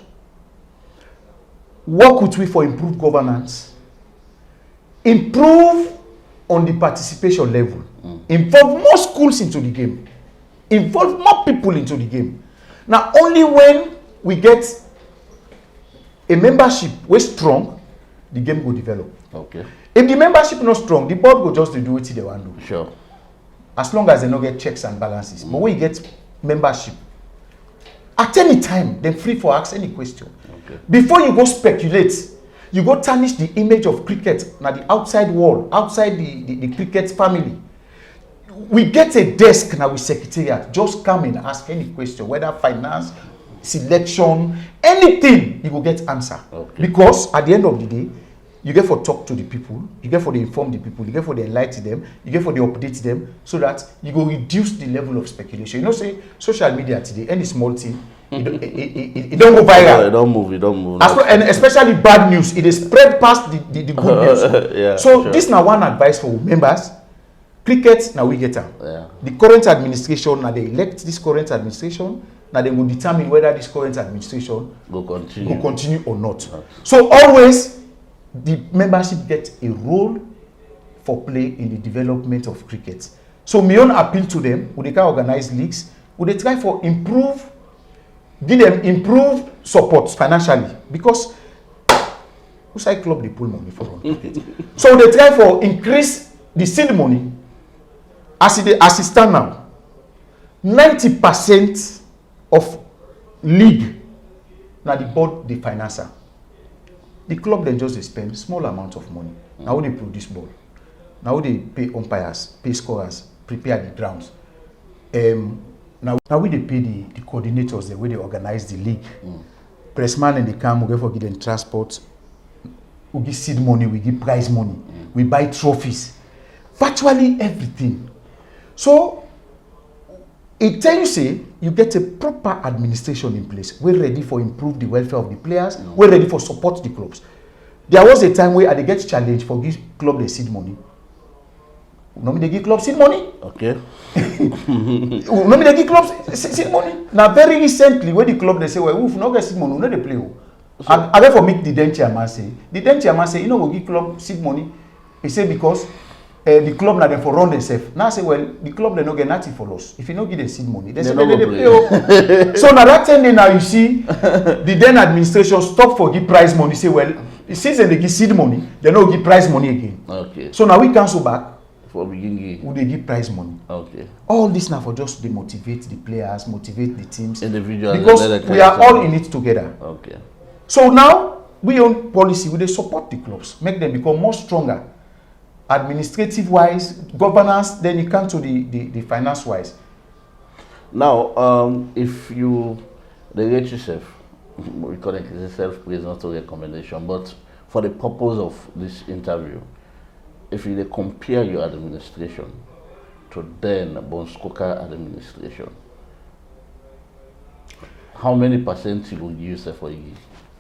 Work with we for improved governance. Improve on the participation level. Involve more schools into the game. Involve more people into the game. Now only when we get a membership was strong, the game will develop. Okay. If the membership not strong, the board will just do what they want to do. Sure. As long as they don't get checks and balances. But when you get membership, at any time, they're free for ask any question. Okay. Before you go speculate, you go tarnish the image of cricket now the outside world, outside the cricket family. We get a desk now with secretariat. Just come and ask any question, whether finance, selection, anything, you will get answer. Okay. Because at the end of the day, you get for talk to the people, you get for the inform the people, you get for the enlighten them, you get for the update them, so that you go reduce the level of speculation. You know, say social media today, any small thing, it don't go viral. It don't move. And especially bad news, it is spread past the good news. Yeah, so sure. This now one advice for members. Cricket, now we get them. Yeah. The current administration, now they elect this current administration. Now they will determine whether this current administration will continue or not. So always the membership gets a role for play in the development of cricket. So my own appeal to them, would they can organize leagues, would they try for give them improved support financially, because outside club they pull money for cricket. So they try for increase the seed money as it stand now. 90% of league now the board the financer. The club then just they spend small amount of money. Now they produce ball. Now they pay umpires, pay scorers, prepare the grounds. Now we they pay the coordinators, the way they organize the league. Pressman and the camp we give them transport. We give seed money, we give prize money, we buy trophies, virtually everything. So it tell you say you get a proper administration in place. We're ready for improve the welfare of the players. We're ready for support the clubs. There was a time where they get challenged for give club the seed money. Normally they give club seed money. Okay. Normally they give clubs seed money. Now very recently when the club they say, well, we not get seed money, we not they play. And I therefore make the then chairman say, you know, we give club seed money. He say because the club now they for run themselves. Now I say, well, the club they not get nothing for us. If you not give the seed money, they say they play. So now that time now you see the then administration stop for give prize money. Say, well, since they give seed money, they not give prize money again. Okay. So now we cancel back. For beginning. Would they give prize money? Okay. All this now for just to motivate the players, motivate the teams. Individuals. Because we are all in it together. Okay. So now we own policy, we they support the clubs, make them become more stronger, administrative wise, governance, then you come to the finance wise. Now, if you rate yourself, we call it self-praise, not a recommendation, but for the purpose of this interview, if you compare your administration to then Bonskoka administration, how many percent you will use for you?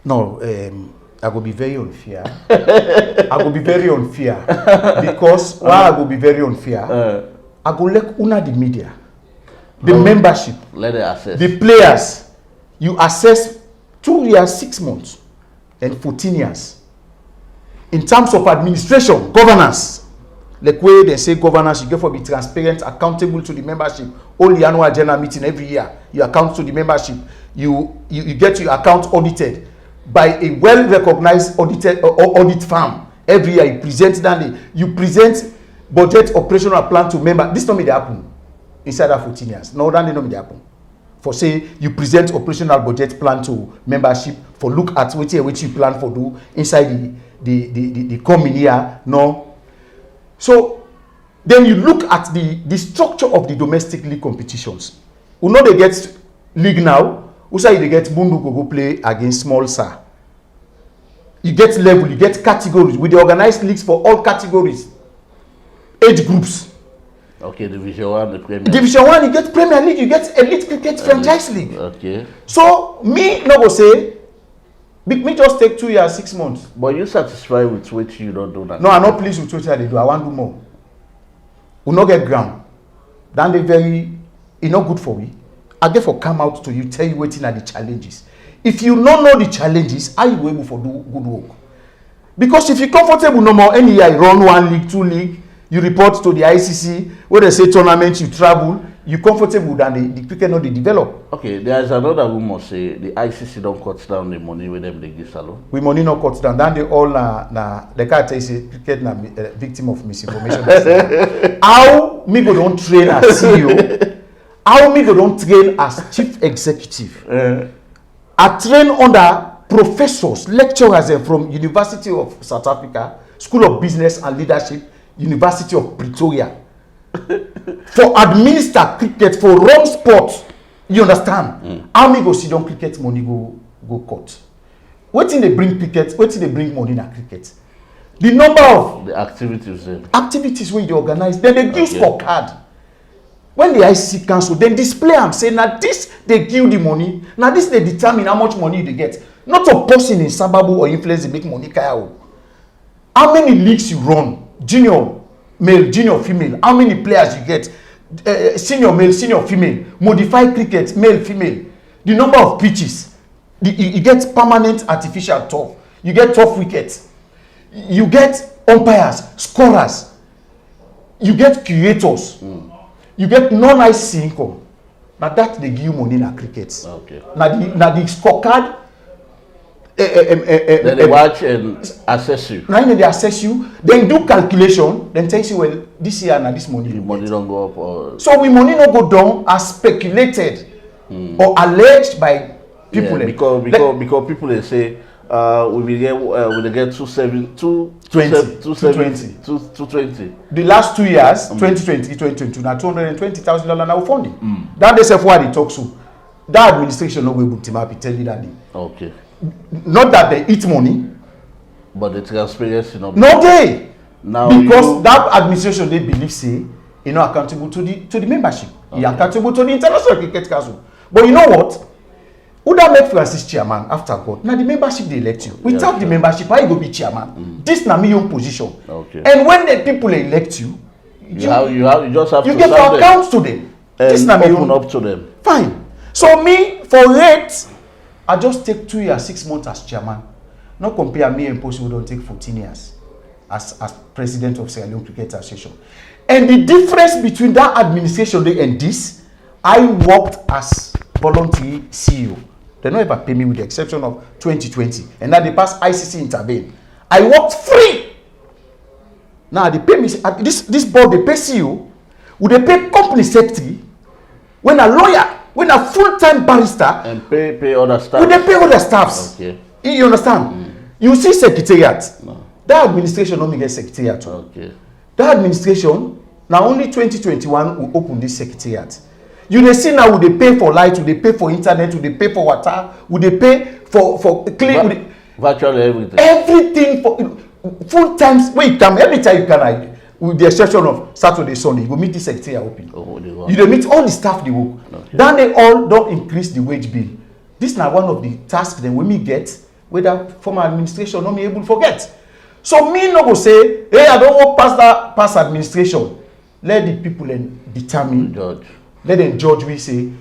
No, I will be very unfair. I will be very unfair because why I will be very unfair? I go let una the media, the membership, let it assess the players. You assess 2 years, 6 months, and 14 years. In terms of administration, governance, like where they say governance, you get for be transparent, accountable to the membership. Only annual general meeting every year, you account to the membership. You get your account audited by a well-recognized audit firm. Every year you present that, you present budget operational plan to member. This not me dey happen inside that 14 years. No, that not me dey happen. For say you present operational budget plan to membership for look at which you plan for do inside the coming year. No. So then you look at the structure of the domestic league competitions. You know they get league now. You say they get Bundu go play against small SAR. You get level, you get categories. With the organized leagues for all categories, age groups. Okay, Division 1, the Premier. Division 1, you get Premier League, you get Elite Cricket Franchise League. Okay. So me no go say, me just take 2 years, 6 months. But you satisfied with what you don't do now? No, I'm not pleased with what they do. I want to do more. We not get ground. Then they very, it's not good for me. I therefore come out to you, tell you what are the challenges. If you don't know the challenges, how you able to do good work? Because if you're comfortable no more, any year you run 1 league, 2 league, you report to the ICC, where they say tournament, you travel, you comfortable than the cricket not they develop. Okay, there is another rumor say the ICC don't cut down the money with them they give salon. We money not cut down. Then they all the can't say cricket na victim of misinformation. How me go don't train as CEO? How me go don't train as chief executive? I train under professors, lecturers from University of South Africa, School of Business and Leadership, University of Pretoria, for administer cricket, for run sport. You understand? How me go sit down cricket money go cut? What thing they bring cricket? What thing they bring money in cricket? The number of the activities when they organize, then they give scorecard. When the ICC council, then display am say now this they give the money, now this they determine how much money they get. Not a person in Sababu or influence they make money kaya. How many leagues you run? Junior male, junior female. How many players you get? Senior male, senior female. Modified cricket, male, female. The number of pitches. You get permanent artificial turf. You get tough wickets. You get umpires, scorers. You get curators. You get non-IC income. Now that they give you money in cricket. Okay. Now the scorecard. Then they watch and assess you. Now they assess you, then do calculation, then tell you, well, this year and this money. The money don't go up. Or... So we money not go down as speculated or alleged by people. Yeah, because people they say we get 220. The last 2 years, 2020, 2022, now $220,000 now funding. That they say why they talk so. That administration no go able to tell you that. Okay. Not that they eat money, but the transparency no day. Now because that administration they believe say you know accountable to the membership. Okay. You're accountable to the International Cricket Council. But you know what? Who that make Francis chairman after God? Now the membership they elect you. Without the membership, how you go be chairman? This na me own position. Okay. And when the people elect you, you just have you to get to account to them. This na me open up to them. Fine. So me for rate, I just take 2 years, 6 months as chairman. Not compare me and Post who don't take 14 years as president of Sierra Leone Cricket Association. And the difference between that administration and this, I worked as voluntary CEO. They don't ever pay me with the exception of 2020. And now they pass ICC intervene. I worked free. Now they pay me, this board they pay CEO, would they pay company secretary, when a lawyer, when a full-time barrister, and pay other staff. Would they pay other staffs? Okay. You understand? You see secretariat. No. That administration don't get secretariat. Okay. That administration, now only 2021 will open this secretariat. You dey see now, would they pay for light, would they pay for internet, would they pay for water, would they pay for clean? Virtually everything. Everything for full times when you come, every time you can, with the exception of Saturday, Sunday, you go meet the secretariat open. You dey meet all the staff dey work. Okay. Then they all don't increase the wage bill. This na one of the tasks dem wey me get, whether former administration no me able forget. So me no go say, hey, I don't work past administration. Let the people determine. Judge. Let them judge. We say,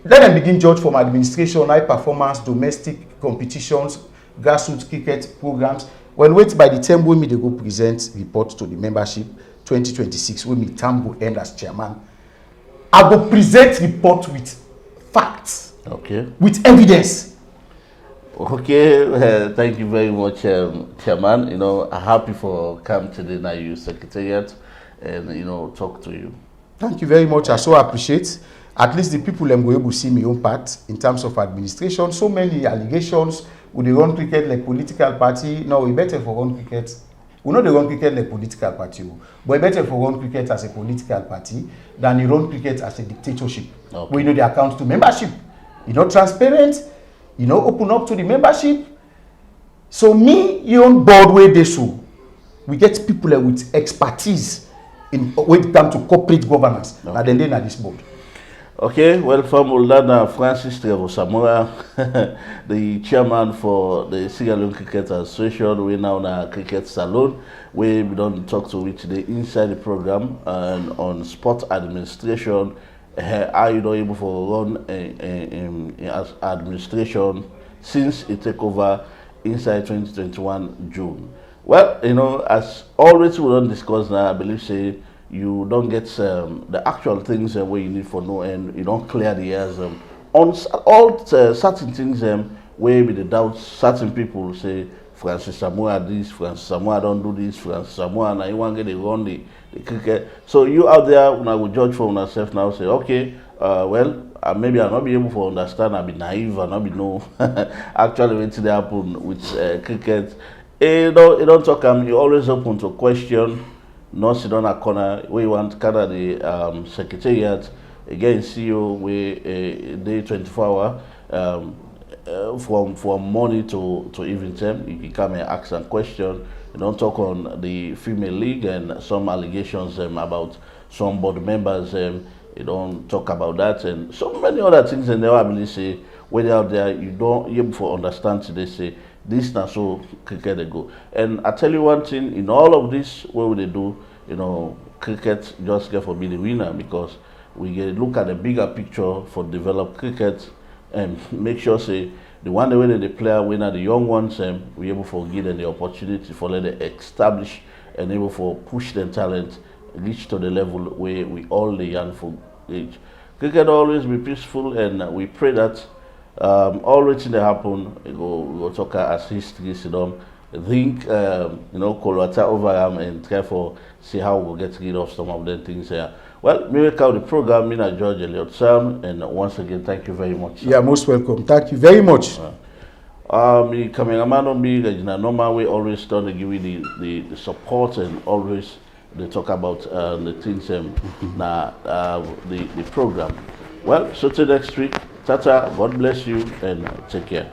let them begin judge from administration, high performance, domestic competitions, grassroots cricket programs. Well, wait by the time when me they go present report to the membership 2026, when me term go end as chairman, I go present report with facts, Okay. with evidence. Okay, thank you very much, Chairman. You know, I'm happy for come to the NIU Secretariat and, you know, talk to you. Thank you very much. I so appreciate. At least the people them go able to see my own part in terms of administration. So many allegations. Would they run cricket like political party? No, we better for run cricket. We know they run cricket like political party, but better for run cricket as a political party than you run cricket as a dictatorship. Okay. We know the account to membership. You know, transparent. You know, open up to the membership. So me, you on board where they so. We get people with expertise in when it comes to corporate governance. Okay. And then they at this board. Okay, well, from Oldana Francis Trevor Samora, the chairman for the Sierra Leone Cricket Association, we now in a cricket salon. We don't talk to which the inside the program and on sport administration. Are you not able to run as administration since it take over inside 2021 June? Well, you know, as always we don't discuss now, I believe say you don't get the actual things where you need for no, and you don't clear the airs on all certain things where with the doubts certain people say Francis Samoa this, Francis Samoa don't do this, Francis Samoa now you want to get run the cricket. So you out there when I will judge for yourself now say okay, well maybe I'll not be able to understand, I'll be naive, I'll not be know actually what they happen with cricket. You don't talk you always open to question. Not sit on a corner where you want kind of the secretariat again CEO we day 24 hour from morning to evening time. You can come and ask some question. You don't talk on the female league and some allegations about some board members. You don't talk about that and so many other things. And they will really say when they're out there you don't able to understand today say this now so cricket they go. And I tell you one thing, in all of this, what would they do? You know, cricket just get for be the winner because we get look at the bigger picture for developed cricket and make sure say the one way that the player winner, the young ones, we able for give them the opportunity for let them establish and able for push their talent reach to the level where we all the young for age. Cricket always be peaceful and we pray that all things that happen, we go talk as history, think, you know, Kolwata over and try for see how we'll get rid of some of the things here. Well, me make out the program, me and George Elliott Sam, and once again, thank you very much. Sir. Yeah, most welcome. Thank you very much. Me cameraman on me, Regina Normal, we always try to give you the support and always they talk about the things, the program. Well, so till next week. Tata, God bless you and take care.